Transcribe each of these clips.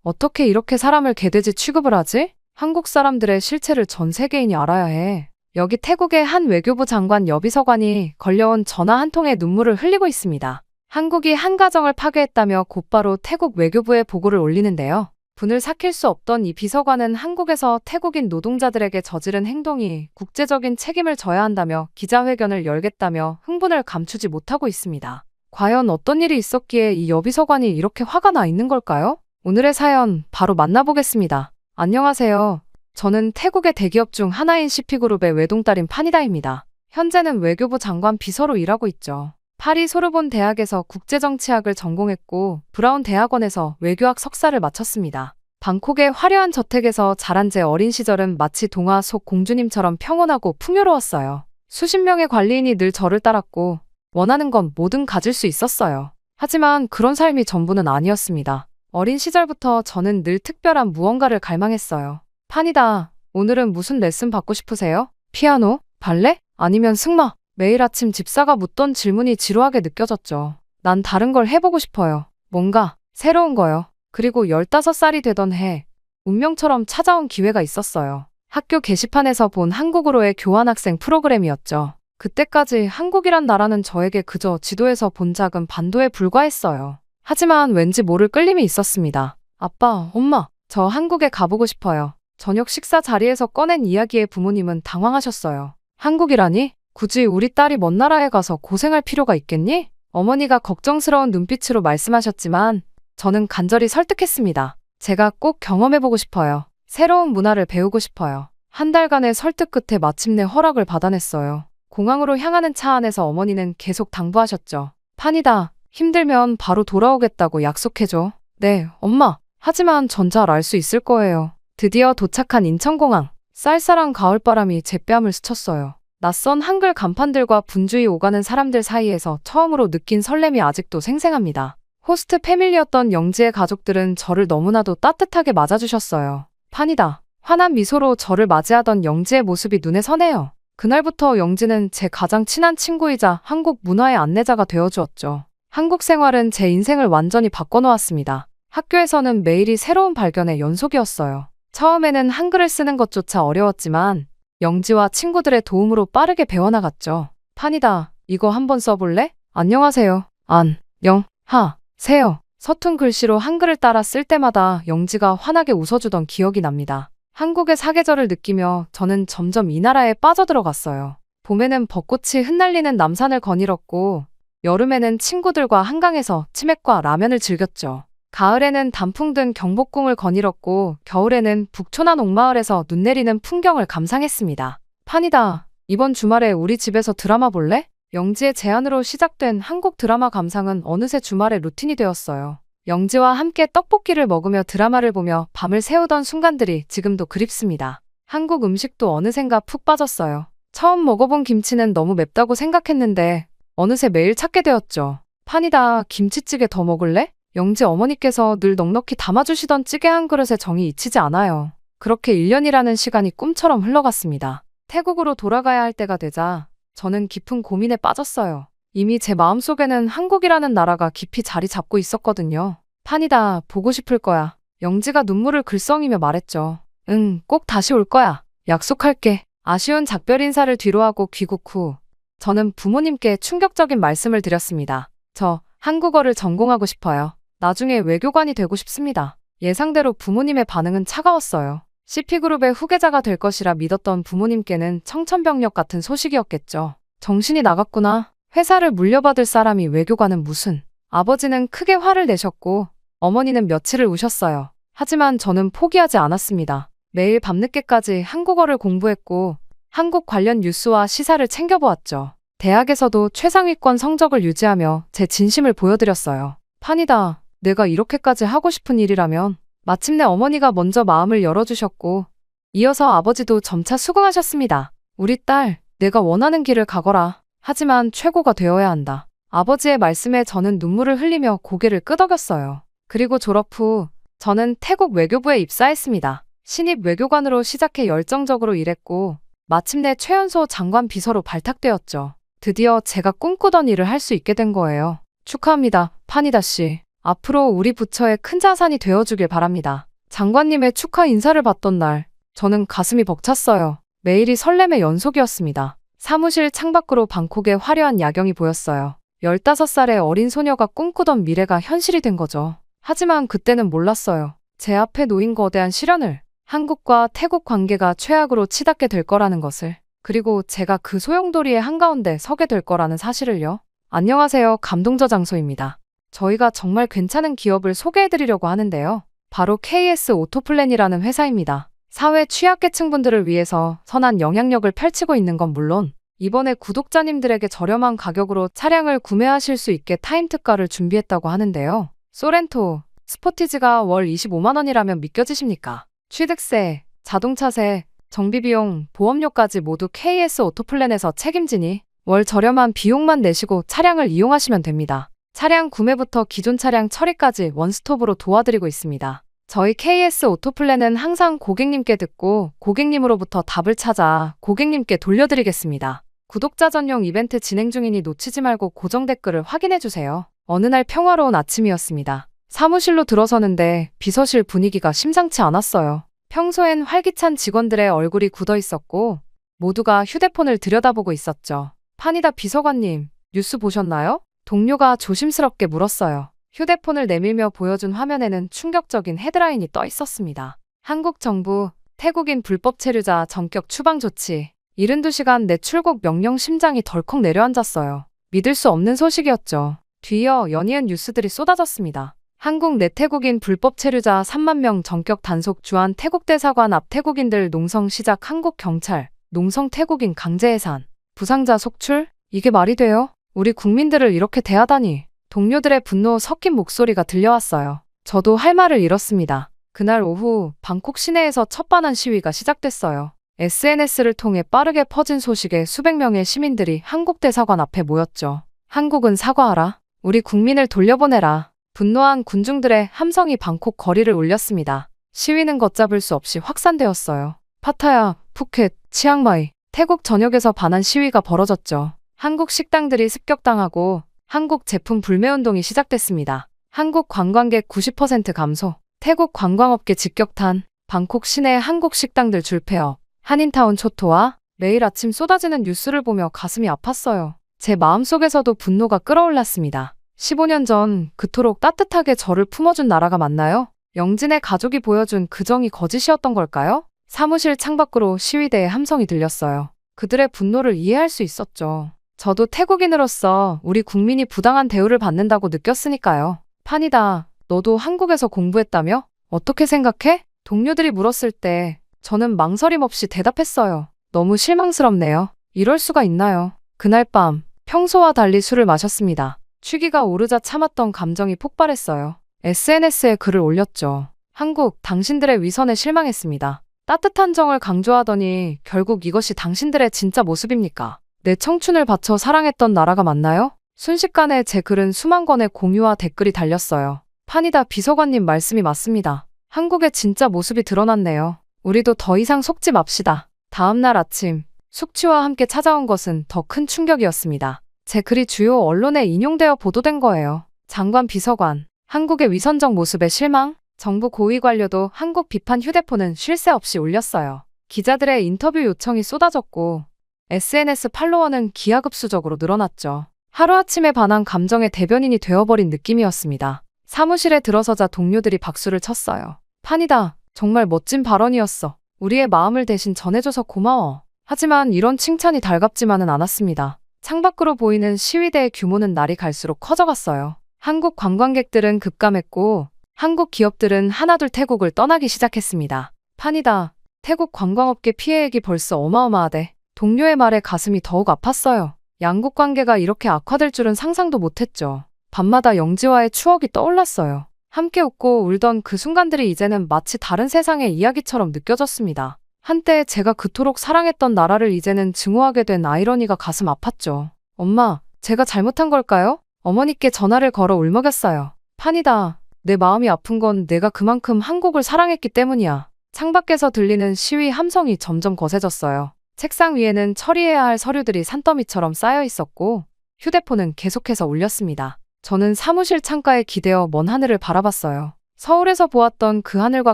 어떻게 이렇게 사람을 개돼지 취급을 하지? 한국 사람들의 실체를 전 세계인이 알아야 해. 여기 태국의 한 외교부 장관 여비서관이 걸려온 전화 한 통에 눈물을 흘리고 있습니다. 한국이 한 가정을 파괴했다며 곧바로 태국 외교부에 보고를 올리는데요. 분을 삭힐 수 없던 이 비서관은 한국에서 태국인 노동자들에게 저지른 행동이 국제적인 책임을 져야 한다며 기자회견을 열겠다며 흥분을 감추지 못하고 있습니다. 과연 어떤 일이 있었기에 이 여비서관이 이렇게 화가 나 있는 걸까요? 오늘의 사연 바로 만나보겠습니다. 안녕하세요. 저는 태국의 대기업 중 하나인 CP그룹의 외동딸인 파니다입니다. 현재는 외교부 장관 비서로 일하고 있죠. 파리 소르본 대학에서 국제정치학을 전공했고 브라운 대학원에서 외교학 석사를 마쳤습니다. 방콕의 화려한 저택에서 자란 제 어린 시절은 마치 동화 속 공주님처럼 평온하고 풍요로웠어요. 수십 명의 관리인이 늘 저를 따랐고 원하는 건 뭐든 가질 수 있었어요. 하지만 그런 삶이 전부는 아니었습니다. 어린 시절부터 저는 늘 특별한 무언가를 갈망했어요. 파니다, 오늘은 무슨 레슨 받고 싶으세요? 피아노? 발레? 아니면 승마? 매일 아침 집사가 묻던 질문이 지루하게 느껴졌죠. 난 다른 걸 해보고 싶어요. 뭔가 새로운 거요. 그리고 15살이 되던 해, 운명처럼 찾아온 기회가 있었어요. 학교 게시판에서 본 한국으로의 교환학생 프로그램이었죠. 그때까지 한국이란 나라는 저에게 그저 지도에서 본 작은 반도에 불과했어요. 하지만 왠지 모를 끌림이 있었습니다. 아빠, 엄마, 저 한국에 가보고 싶어요. 저녁 식사 자리에서 꺼낸 이야기에 부모님은 당황하셨어요. 한국이라니? 굳이 우리 딸이 먼 나라에 가서 고생할 필요가 있겠니? 어머니가 걱정스러운 눈빛으로 말씀하셨지만 저는 간절히 설득했습니다. 제가 꼭 경험해보고 싶어요. 새로운 문화를 배우고 싶어요. 한 달간의 설득 끝에 마침내 허락을 받아냈어요. 공항으로 향하는 차 안에서 어머니는 계속 당부하셨죠. 파니다, 힘들면 바로 돌아오겠다고 약속해줘. 네, 엄마. 하지만 전 잘 알 수 있을 거예요. 드디어 도착한 인천공항. 쌀쌀한 가을바람이 제 뺨을 스쳤어요. 낯선 한글 간판들과 분주히 오가는 사람들 사이에서 처음으로 느낀 설렘이 아직도 생생합니다. 호스트 패밀리였던 영지의 가족들은 저를 너무나도 따뜻하게 맞아주셨어요. 파니다. 환한 미소로 저를 맞이하던 영지의 모습이 눈에 선해요. 그날부터 영지는 제 가장 친한 친구이자 한국 문화의 안내자가 되어주었죠. 한국 생활은 제 인생을 완전히 바꿔놓았습니다. 학교에서는 매일이 새로운 발견의 연속이었어요. 처음에는 한글을 쓰는 것조차 어려웠지만 영지와 친구들의 도움으로 빠르게 배워나갔죠. 파니다, 이거 한번 써볼래? 안녕하세요. 안, 영, 하, 세요. 서툰 글씨로 한글을 따라 쓸 때마다 영지가 환하게 웃어주던 기억이 납니다. 한국의 사계절을 느끼며 저는 점점 이 나라에 빠져들어갔어요. 봄에는 벚꽃이 흩날리는 남산을 거닐었고 여름에는 친구들과 한강에서 치맥과 라면을 즐겼죠. 가을에는 단풍 등 경복궁을 거닐었고 겨울에는 북초난 옥마을에서 눈 내리는 풍경을 감상했습니다. 파니다, 이번 주말에 우리 집에서 드라마 볼래? 영지의 제안으로 시작된 한국 드라마 감상은 어느새 주말의 루틴이 되었어요. 영지와 함께 떡볶이를 먹으며 드라마를 보며 밤을 새우던 순간들이 지금도 그립습니다. 한국 음식도 어느샌가 푹 빠졌어요. 처음 먹어본 김치는 너무 맵다고 생각했는데 어느새 매일 찾게 되었죠. 파니다, 김치찌개 더 먹을래? 영지 어머니께서 늘 넉넉히 담아주시던 찌개 한 그릇의 정이 잊히지 않아요. 그렇게 1년이라는 시간이 꿈처럼 흘러갔습니다. 태국으로 돌아가야 할 때가 되자 저는 깊은 고민에 빠졌어요. 이미 제 마음속에는 한국이라는 나라가 깊이 자리 잡고 있었거든요. 파니다, 보고 싶을 거야. 영지가 눈물을 글썽이며 말했죠. 응, 꼭 다시 올 거야. 약속할게. 아쉬운 작별 인사를 뒤로하고 귀국 후 저는 부모님께 충격적인 말씀을 드렸습니다. 저 한국어를 전공하고 싶어요. 나중에 외교관이 되고 싶습니다. 예상대로 부모님의 반응은 차가웠어요. CP그룹의 후계자가 될 것이라 믿었던 부모님께는 청천벽력 같은 소식이었겠죠. 정신이 나갔구나. 회사를 물려받을 사람이 외교관은 무슨. 아버지는 크게 화를 내셨고 어머니는 며칠을 우셨어요. 하지만 저는 포기하지 않았습니다. 매일 밤늦게까지 한국어를 공부했고 한국 관련 뉴스와 시사를 챙겨보았죠. 대학에서도 최상위권 성적을 유지하며 제 진심을 보여드렸어요. 파니다, 내가 이렇게까지 하고 싶은 일이라면. 마침내 어머니가 먼저 마음을 열어주셨고 이어서 아버지도 점차 수긍하셨습니다. 우리 딸, 내가 원하는 길을 가거라. 하지만 최고가 되어야 한다. 아버지의 말씀에 저는 눈물을 흘리며 고개를 끄덕였어요. 그리고 졸업 후 저는 태국 외교부에 입사했습니다. 신입 외교관으로 시작해 열정적으로 일했고 마침내 최연소 장관 비서로 발탁되었죠. 드디어 제가 꿈꾸던 일을 할 수 있게 된 거예요. 축하합니다, 파니다 씨. 앞으로 우리 부처의 큰 자산이 되어주길 바랍니다. 장관님의 축하 인사를 받던 날, 저는 가슴이 벅찼어요. 매일이 설렘의 연속이었습니다. 사무실 창밖으로 방콕의 화려한 야경이 보였어요. 15살의 어린 소녀가 꿈꾸던 미래가 현실이 된 거죠. 하지만 그때는 몰랐어요. 제 앞에 놓인 거대한 시련을, 한국과 태국 관계가 최악으로 치닫게 될 거라는 것을, 그리고 제가 그 소용돌이의 한가운데 서게 될 거라는 사실을요. 안녕하세요. 감동저 장소입니다. 저희가 정말 괜찮은 기업을 소개해드리려고 하는데요. 바로 KS 오토플랜이라는 회사입니다. 사회 취약계층 분들을 위해서 선한 영향력을 펼치고 있는 건 물론 이번에 구독자님들에게 저렴한 가격으로 차량을 구매하실 수 있게 타임 특가를 준비했다고 하는데요. 소렌토, 스포티지가 월 25만 원이라면 믿겨지십니까? 취득세, 자동차세, 정비비용, 보험료까지 모두 KS 오토플랜에서 책임지니 월 저렴한 비용만 내시고 차량을 이용하시면 됩니다. 차량 구매부터 기존 차량 처리까지 원스톱으로 도와드리고 있습니다. 저희 KS 오토플랜은 항상 고객님께 듣고 고객님으로부터 답을 찾아 고객님께 돌려드리겠습니다. 구독자 전용 이벤트 진행 중이니 놓치지 말고 고정 댓글을 확인해주세요. 어느 날 평화로운 아침이었습니다. 사무실로 들어서는데 비서실 분위기가 심상치 않았어요. 평소엔 활기찬 직원들의 얼굴이 굳어 있었고 모두가 휴대폰을 들여다보고 있었죠. 파니다 비서관님, 뉴스 보셨나요? 동료가 조심스럽게 물었어요. 휴대폰을 내밀며 보여준 화면에는 충격적인 헤드라인이 떠 있었습니다. 한국 정부, 태국인 불법 체류자 전격 추방 조치. 72시간 내 출국 명령 심장이 덜컥 내려앉았어요. 믿을 수 없는 소식이었죠. 뒤이어 연이은 뉴스들이 쏟아졌습니다. 한국 내 태국인 불법 체류자 3만 명 전격 단속 주한 태국 대사관 앞 태국인들 농성 시작 한국 경찰, 농성 태국인 강제 해산, 부상자 속출? 이게 말이 돼요? 우리 국민들을 이렇게 대하다니. 동료들의 분노 섞인 목소리가 들려왔어요. 저도 할 말을 잃었습니다. 그날 오후 방콕 시내에서 첫반한 시위가 시작됐어요. SNS를 통해 빠르게 퍼진 소식에 수백 명의 시민들이 한국 대사관 앞에 모였죠. 한국은 사과하라. 우리 국민을 돌려보내라. 분노한 군중들의 함성이 방콕 거리를 울렸습니다. 시위는 걷잡을 수 없이 확산되었어요. 파타야, 푸켓, 치앙마이, 태국 전역에서 반한 시위가 벌어졌죠. 한국 식당들이 습격당하고 한국 제품 불매운동이 시작됐습니다. 한국 관광객 90% 감소, 태국 관광업계 직격탄, 방콕 시내 한국 식당들 줄폐업, 한인타운 초토화. 매일 아침 쏟아지는 뉴스를 보며 가슴이 아팠어요. 제 마음속에서도 분노가 끓어올랐습니다. 15년 전 그토록 따뜻하게 저를 품어준 나라가 맞나요? 영진의 가족이 보여준 그 정이 거짓이었던 걸까요? 사무실 창밖으로 시위대의 함성이 들렸어요. 그들의 분노를 이해할 수 있었죠. 저도 태국인으로서 우리 국민이 부당한 대우를 받는다고 느꼈으니까요. 판이다, 너도 한국에서 공부했다며? 어떻게 생각해? 동료들이 물었을 때 저는 망설임 없이 대답했어요. 너무 실망스럽네요. 이럴 수가 있나요? 그날 밤 평소와 달리 술을 마셨습니다. 취기가 오르자 참았던 감정이 폭발했어요. SNS에 글을 올렸죠. 한국, 당신들의 위선에 실망했습니다. 따뜻한 정을 강조하더니 결국 이것이 당신들의 진짜 모습입니까? 내 청춘을 바쳐 사랑했던 나라가 맞나요? 순식간에 제 글은 수만 건의 공유와 댓글이 달렸어요. 판이다 비서관님 말씀이 맞습니다. 한국의 진짜 모습이 드러났네요. 우리도 더 이상 속지 맙시다. 다음 날 아침, 숙취와 함께 찾아온 것은 더 큰 충격이었습니다. 제 글이 주요 언론에 인용되어 보도된 거예요. 장관 비서관, 한국의 위선적 모습에 실망? 정부 고위 관료도 한국 비판 휴대폰은 쉴 새 없이 울렸어요. 기자들의 인터뷰 요청이 쏟아졌고 SNS 팔로워는 기하급수적으로 늘어났죠. 하루아침에 반한 감정의 대변인이 되어버린 느낌이었습니다. 사무실에 들어서자 동료들이 박수를 쳤어요. 판이다, 정말 멋진 발언이었어. 우리의 마음을 대신 전해줘서 고마워. 하지만 이런 칭찬이 달갑지만은 않았습니다. 창밖으로 보이는 시위대의 규모는 날이 갈수록 커져갔어요. 한국 관광객들은 급감했고 한국 기업들은 하나둘 태국을 떠나기 시작했습니다. 판이다, 태국 관광업계 피해액이 벌써 어마어마하대. 동료의 말에 가슴이 더욱 아팠어요. 양국 관계가 이렇게 악화될 줄은 상상도 못했죠. 밤마다 영지와의 추억이 떠올랐어요. 함께 웃고 울던 그 순간들이 이제는 마치 다른 세상의 이야기처럼 느껴졌습니다. 한때 제가 그토록 사랑했던 나라를 이제는 증오하게 된 아이러니가 가슴 아팠죠. 엄마, 제가 잘못한 걸까요? 어머니께 전화를 걸어 울먹였어요. 판이다, 내 마음이 아픈 건 내가 그만큼 한국을 사랑했기 때문이야. 창밖에서 들리는 시위 함성이 점점 거세졌어요. 책상 위에는 처리해야 할 서류들이 산더미처럼 쌓여 있었고 휴대폰은 계속해서 울렸습니다. 저는 사무실 창가에 기대어 먼 하늘을 바라봤어요. 서울에서 보았던 그 하늘과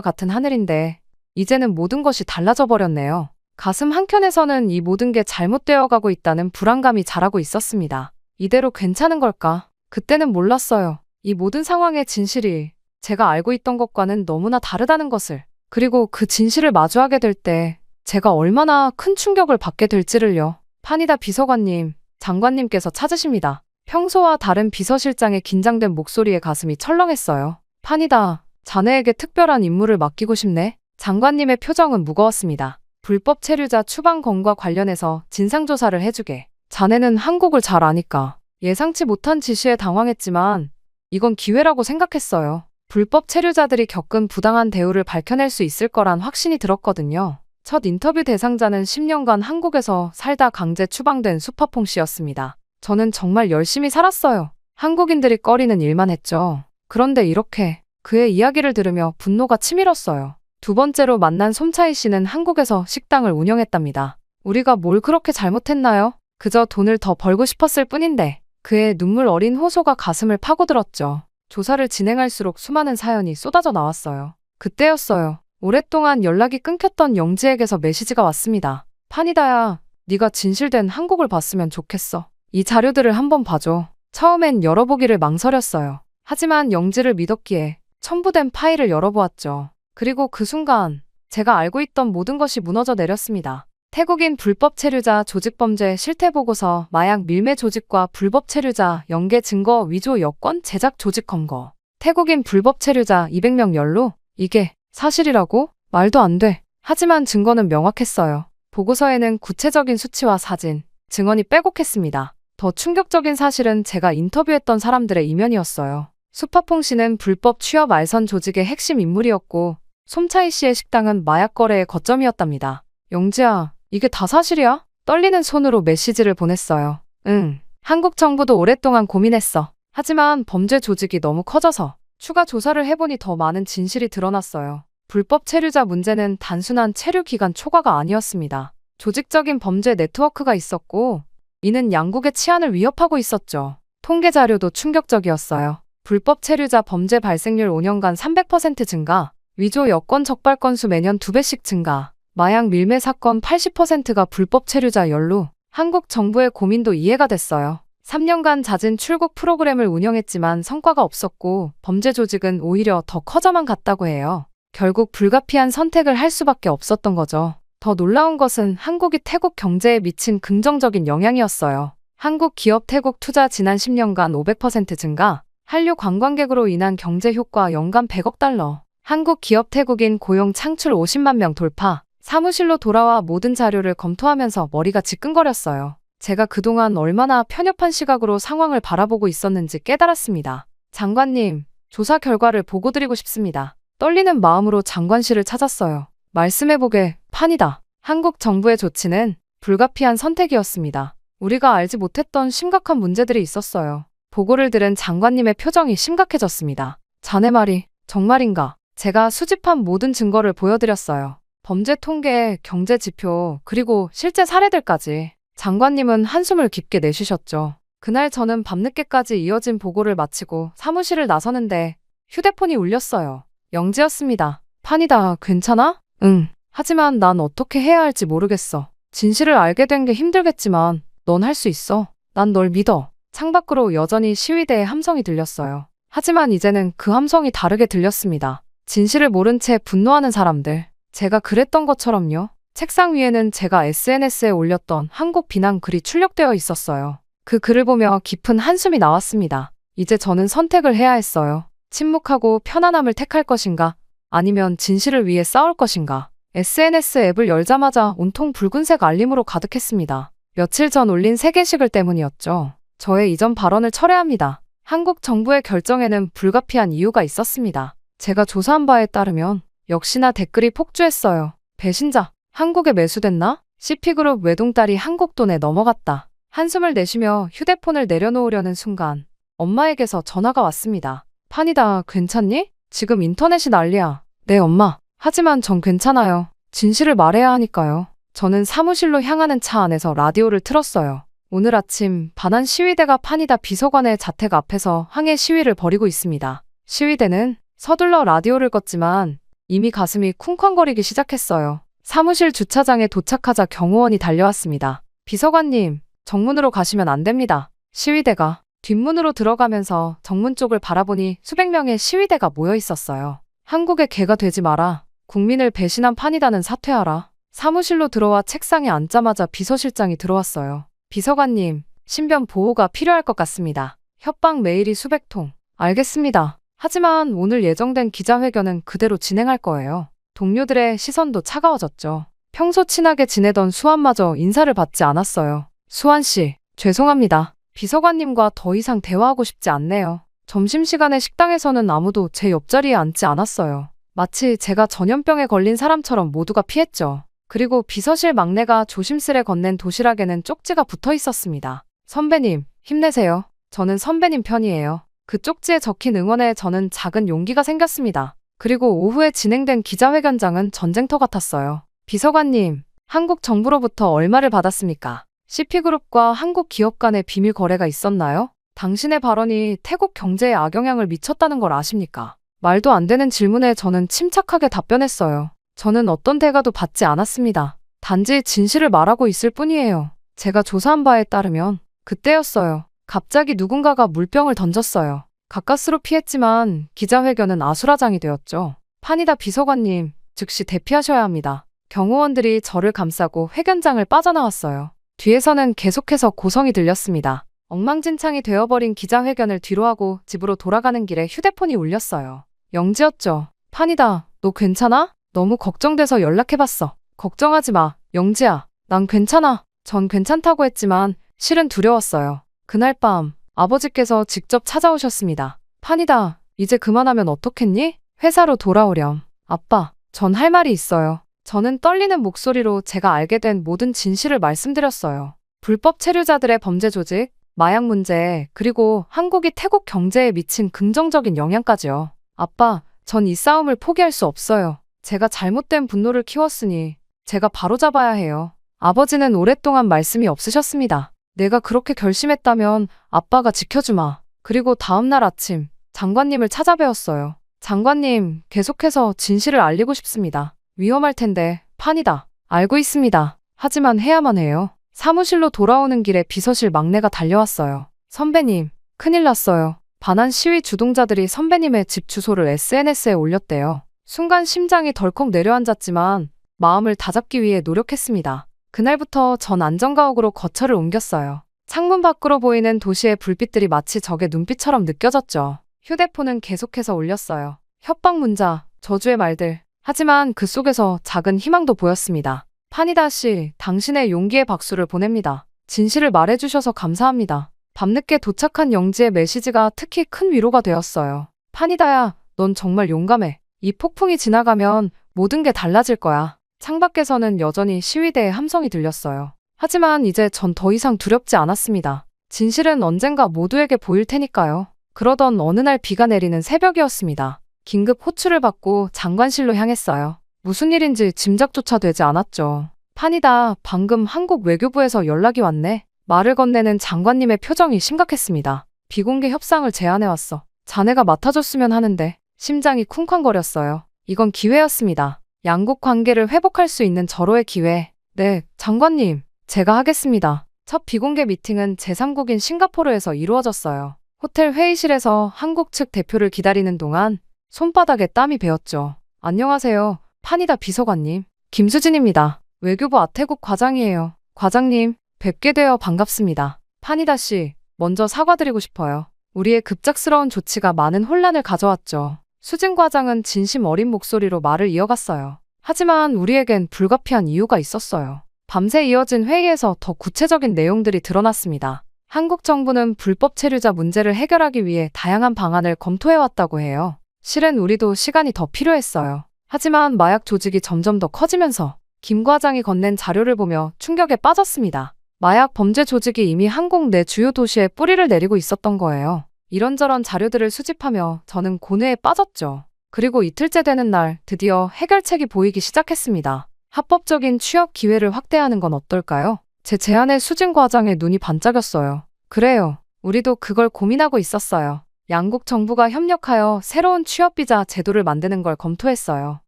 같은 하늘인데 이제는 모든 것이 달라져 버렸네요. 가슴 한켠에서는 이 모든 게 잘못되어 가고 있다는 불안감이 자라고 있었습니다. 이대로 괜찮은 걸까? 그때는 몰랐어요. 이 모든 상황의 진실이 제가 알고 있던 것과는 너무나 다르다는 것을. 그리고 그 진실을 마주하게 될 때 제가 얼마나 큰 충격을 받게 될지를요. 파니다 비서관님, 장관님께서 찾으십니다. 평소와 다른 비서실장의 긴장된 목소리에 가슴이 철렁했어요. 파니다, 자네에게 특별한 임무를 맡기고 싶네. 장관님의 표정은 무거웠습니다. 불법 체류자 추방건과 관련해서 진상조사를 해주게. 자네는 한국을 잘 아니까. 예상치 못한 지시에 당황했지만 이건 기회라고 생각했어요. 불법 체류자들이 겪은 부당한 대우를 밝혀낼 수 있을 거란 확신이 들었거든요. 첫 인터뷰 대상자는 10년간 한국에서 살다 강제 추방된 수파퐁 씨였습니다. 저는 정말 열심히 살았어요. 한국인들이 꺼리는 일만 했죠. 그런데 이렇게 그의 이야기를 들으며 분노가 치밀었어요. 두 번째로 만난 솜차이 씨는 한국에서 식당을 운영했답니다. 우리가 뭘 그렇게 잘못했나요? 그저 돈을 더 벌고 싶었을 뿐인데. 그의 눈물 어린 호소가 가슴을 파고들었죠. 조사를 진행할수록 수많은 사연이 쏟아져 나왔어요. 그때였어요. 오랫동안 연락이 끊겼던 영지에게서 메시지가 왔습니다. 파니다야, 네가 진실된 한국을 봤으면 좋겠어. 이 자료들을 한번 봐줘. 처음엔 열어보기를 망설였어요. 하지만 영지를 믿었기에 첨부된 파일을 열어보았죠. 그리고 그 순간 제가 알고 있던 모든 것이 무너져 내렸습니다. 태국인 불법 체류자 조직범죄 실태보고서, 마약 밀매 조직과 불법 체류자 연계 증거 위조 여권 제작 조직 검거. 태국인 불법 체류자 200명 연루? 이게 사실이라고? 말도 안 돼. 하지만 증거는 명확했어요. 보고서에는 구체적인 수치와 사진, 증언이 빼곡했습니다. 더 충격적인 사실은 제가 인터뷰했던 사람들의 이면이었어요. 수파퐁 씨는 불법 취업 알선 조직의 핵심 인물이었고 솜차이 씨의 식당은 마약 거래의 거점이었답니다. 영지야, 이게 다 사실이야? 떨리는 손으로 메시지를 보냈어요. 응. 한국 정부도 오랫동안 고민했어. 하지만 범죄 조직이 너무 커져서 추가 조사를 해보니 더 많은 진실이 드러났어요. 불법 체류자 문제는 단순한 체류 기간 초과가 아니었습니다. 조직적인 범죄 네트워크가 있었고 이는 양국의 치안을 위협하고 있었죠. 통계 자료도 충격적이었어요. 불법 체류자 범죄 발생률 5년간 300% 증가, 위조 여권 적발 건수 매년 2배씩 증가, 마약 밀매 사건 80%가 불법 체류자 연루. 한국 정부의 고민도 이해가 됐어요. 3년간 잦은 출국 프로그램을 운영했지만 성과가 없었고 범죄 조직은 오히려 더 커져만 갔다고 해요. 결국 불가피한 선택을 할 수밖에 없었던 거죠. 더 놀라운 것은 한국이 태국 경제에 미친 긍정적인 영향이었어요. 한국 기업 태국 투자 지난 10년간 500% 증가, 한류 관광객으로 인한 경제 효과 연간 100억 달러, 한국 기업 태국인 고용 창출 50만 명 돌파. 사무실로 돌아와 모든 자료를 검토하면서 머리가 지끈거렸어요. 제가 그동안 얼마나 편협한 시각으로 상황을 바라보고 있었는지 깨달았습니다. 장관님, 조사 결과를 보고드리고 싶습니다. 떨리는 마음으로 장관실을 찾았어요. 말씀해보게, 판이다. 한국 정부의 조치는 불가피한 선택이었습니다. 우리가 알지 못했던 심각한 문제들이 있었어요. 보고를 들은 장관님의 표정이 심각해졌습니다. 자네 말이 정말인가? 제가 수집한 모든 증거를 보여드렸어요. 범죄 통계, 경제 지표, 그리고 실제 사례들까지. 장관님은 한숨을 깊게 내쉬셨죠. 그날 저는 밤늦게까지 이어진 보고를 마치고 사무실을 나서는데 휴대폰이 울렸어요. 영지였습니다. 판이다, 괜찮아? 응. 하지만 난 어떻게 해야 할지 모르겠어. 진실을 알게 된 게 힘들겠지만 넌 할 수 있어. 난 널 믿어. 창밖으로 여전히 시위대의 함성이 들렸어요. 하지만 이제는 그 함성이 다르게 들렸습니다. 진실을 모른 채 분노하는 사람들. 제가 그랬던 것처럼요. 책상 위에는 제가 SNS에 올렸던 한국 비난 글이 출력되어 있었어요. 그 글을 보며 깊은 한숨이 나왔습니다. 이제 저는 선택을 해야 했어요. 침묵하고 편안함을 택할 것인가? 아니면 진실을 위해 싸울 것인가? SNS 앱을 열자마자 온통 붉은색 알림으로 가득했습니다. 며칠 전 올린 세 게시글 때문이었죠. 저의 이전 발언을 철회합니다. 한국 정부의 결정에는 불가피한 이유가 있었습니다. 제가 조사한 바에 따르면 역시나 댓글이 폭주했어요. 배신자, 한국에 매수됐나? CP그룹 외동딸이 한국 돈에 넘어갔다. 한숨을 내쉬며 휴대폰을 내려놓으려는 순간 엄마에게서 전화가 왔습니다. 판이다, 괜찮니? 지금 인터넷이 난리야. 네, 엄마. 하지만 전 괜찮아요. 진실을 말해야 하니까요. 저는 사무실로 향하는 차 안에서 라디오를 틀었어요. 오늘 아침 반환 시위대가 파니다 비서관의 자택 앞에서 항해 시위를 벌이고 있습니다. 시위대는 서둘러 라디오를 껐지만 이미 가슴이 쿵쾅거리기 시작했어요. 사무실 주차장에 도착하자 경호원이 달려왔습니다. 비서관님, 정문으로 가시면 안 됩니다. 시위대가 뒷문으로 들어가면서 정문 쪽을 바라보니 수백 명의 시위대가 모여 있었어요. 한국의 개가 되지 마라. 국민을 배신한 판이다는 사퇴하라. 사무실로 들어와 책상에 앉자마자 비서실장이 들어왔어요. 비서관님, 신변 보호가 필요할 것 같습니다. 협박 메일이 수백 통. 알겠습니다. 하지만 오늘 예정된 기자회견은 그대로 진행할 거예요. 동료들의 시선도 차가워졌죠. 평소 친하게 지내던 수환마저 인사를 받지 않았어요. 수환 씨, 죄송합니다. 비서관님과 더 이상 대화하고 싶지 않네요. 점심시간에 식당에서는 아무도 제 옆자리에 앉지 않았어요. 마치 제가 전염병에 걸린 사람처럼 모두가 피했죠. 그리고 비서실 막내가 조심스레 건넨 도시락에는 쪽지가 붙어 있었습니다. 선배님, 힘내세요. 저는 선배님 편이에요. 그 쪽지에 적힌 응원에 저는 작은 용기가 생겼습니다. 그리고 오후에 진행된 기자회견장은 전쟁터 같았어요. 비서관님, 한국 정부로부터 얼마를 받았습니까? CP그룹과 한국 기업 간의 비밀 거래가 있었나요? 당신의 발언이 태국 경제에 악영향을 미쳤다는 걸 아십니까? 말도 안 되는 질문에 저는 침착하게 답변했어요. 저는 어떤 대가도 받지 않았습니다. 단지 진실을 말하고 있을 뿐이에요. 제가 조사한 바에 따르면 그때였어요. 갑자기 누군가가 물병을 던졌어요. 가까스로 피했지만 기자회견은 아수라장이 되었죠. 파니다 비서관님, 즉시 대피하셔야 합니다. 경호원들이 저를 감싸고 회견장을 빠져나왔어요. 뒤에서는 계속해서 고성이 들렸습니다. 엉망진창이 되어버린 기자회견을 뒤로하고 집으로 돌아가는 길에 휴대폰이 울렸어요. 영지였죠. 파니다, 너 괜찮아? 너무 걱정돼서 연락해봤어. 걱정하지 마, 영지야. 난 괜찮아. 전 괜찮다고 했지만 실은 두려웠어요. 그날 밤 아버지께서 직접 찾아오셨습니다. 파니다, 이제 그만하면 어떻겠니? 회사로 돌아오렴. 아빠, 전 할 말이 있어요. 저는 떨리는 목소리로 제가 알게 된 모든 진실을 말씀드렸어요. 불법 체류자들의 범죄 조직, 마약 문제, 그리고 한국이 태국 경제에 미친 긍정적인 영향까지요. 아빠, 전 이 싸움을 포기할 수 없어요. 제가 잘못된 분노를 키웠으니 제가 바로잡아야 해요. 아버지는 오랫동안 말씀이 없으셨습니다. 내가 그렇게 결심했다면 아빠가 지켜주마. 그리고 다음날 아침 장관님을 찾아뵈었어요. 장관님, 계속해서 진실을 알리고 싶습니다. 위험할 텐데 판이다. 알고 있습니다. 하지만 해야만 해요. 사무실로 돌아오는 길에 비서실 막내가 달려왔어요. 선배님, 큰일 났어요. 반환 시위 주동자들이 선배님의 집 주소를 SNS에 올렸대요. 순간 심장이 덜컥 내려앉았지만 마음을 다잡기 위해 노력했습니다. 그날부터 전 안전가옥으로 거처를 옮겼어요. 창문 밖으로 보이는 도시의 불빛들이 마치 적의 눈빛처럼 느껴졌죠. 휴대폰은 계속해서 울렸어요. 협박 문자, 저주의 말들. 하지만 그 속에서 작은 희망도 보였습니다. 파니다 씨, 당신의 용기의 박수를 보냅니다. 진실을 말해주셔서 감사합니다. 밤늦게 도착한 영지의 메시지가 특히 큰 위로가 되었어요. 파니다야, 넌 정말 용감해. 이 폭풍이 지나가면 모든 게 달라질 거야. 창밖에서는 여전히 시위대의 함성이 들렸어요. 하지만 이제 전 더 이상 두렵지 않았습니다. 진실은 언젠가 모두에게 보일 테니까요. 그러던 어느 날 비가 내리는 새벽이었습니다. 긴급 호출을 받고 장관실로 향했어요. 무슨 일인지 짐작조차 되지 않았죠. 판이다, 방금 한국 외교부에서 연락이 왔네. 말을 건네는 장관님의 표정이 심각했습니다. 비공개 협상을 제안해왔어. 자네가 맡아줬으면 하는데. 심장이 쿵쾅거렸어요. 이건 기회였습니다. 양국 관계를 회복할 수 있는 절호의 기회. 네, 장관님. 제가 하겠습니다. 첫 비공개 미팅은 제3국인 싱가포르에서 이루어졌어요. 호텔 회의실에서 한국 측 대표를 기다리는 동안 손바닥에 땀이 배었죠. 안녕하세요. 파니다 비서관님. 김수진입니다. 외교부 아태국 과장이에요. 과장님, 뵙게 되어 반갑습니다. 파니다 씨, 먼저 사과드리고 싶어요. 우리의 급작스러운 조치가 많은 혼란을 가져왔죠. 수진 과장은 진심 어린 목소리로 말을 이어갔어요. 하지만 우리에겐 불가피한 이유가 있었어요. 밤새 이어진 회의에서 더 구체적인 내용들이 드러났습니다. 한국 정부는 불법 체류자 문제를 해결하기 위해 다양한 방안을 검토해왔다고 해요. 실은 우리도 시간이 더 필요했어요. 하지만 마약 조직이 점점 더 커지면서 김 과장이 건넨 자료를 보며 충격에 빠졌습니다. 마약 범죄 조직이 이미 한국 내 주요 도시에 뿌리를 내리고 있었던 거예요. 이런저런 자료들을 수집하며 저는 고뇌에 빠졌죠. 그리고 이틀째 되는 날 드디어 해결책이 보이기 시작했습니다. 합법적인 취업 기회를 확대하는 건 어떨까요? 제 제안에 수진 과장의 눈이 반짝였어요. 그래요. 우리도 그걸 고민하고 있었어요. 양국 정부가 협력하여 새로운 취업비자 제도를 만드는 걸 검토했어요.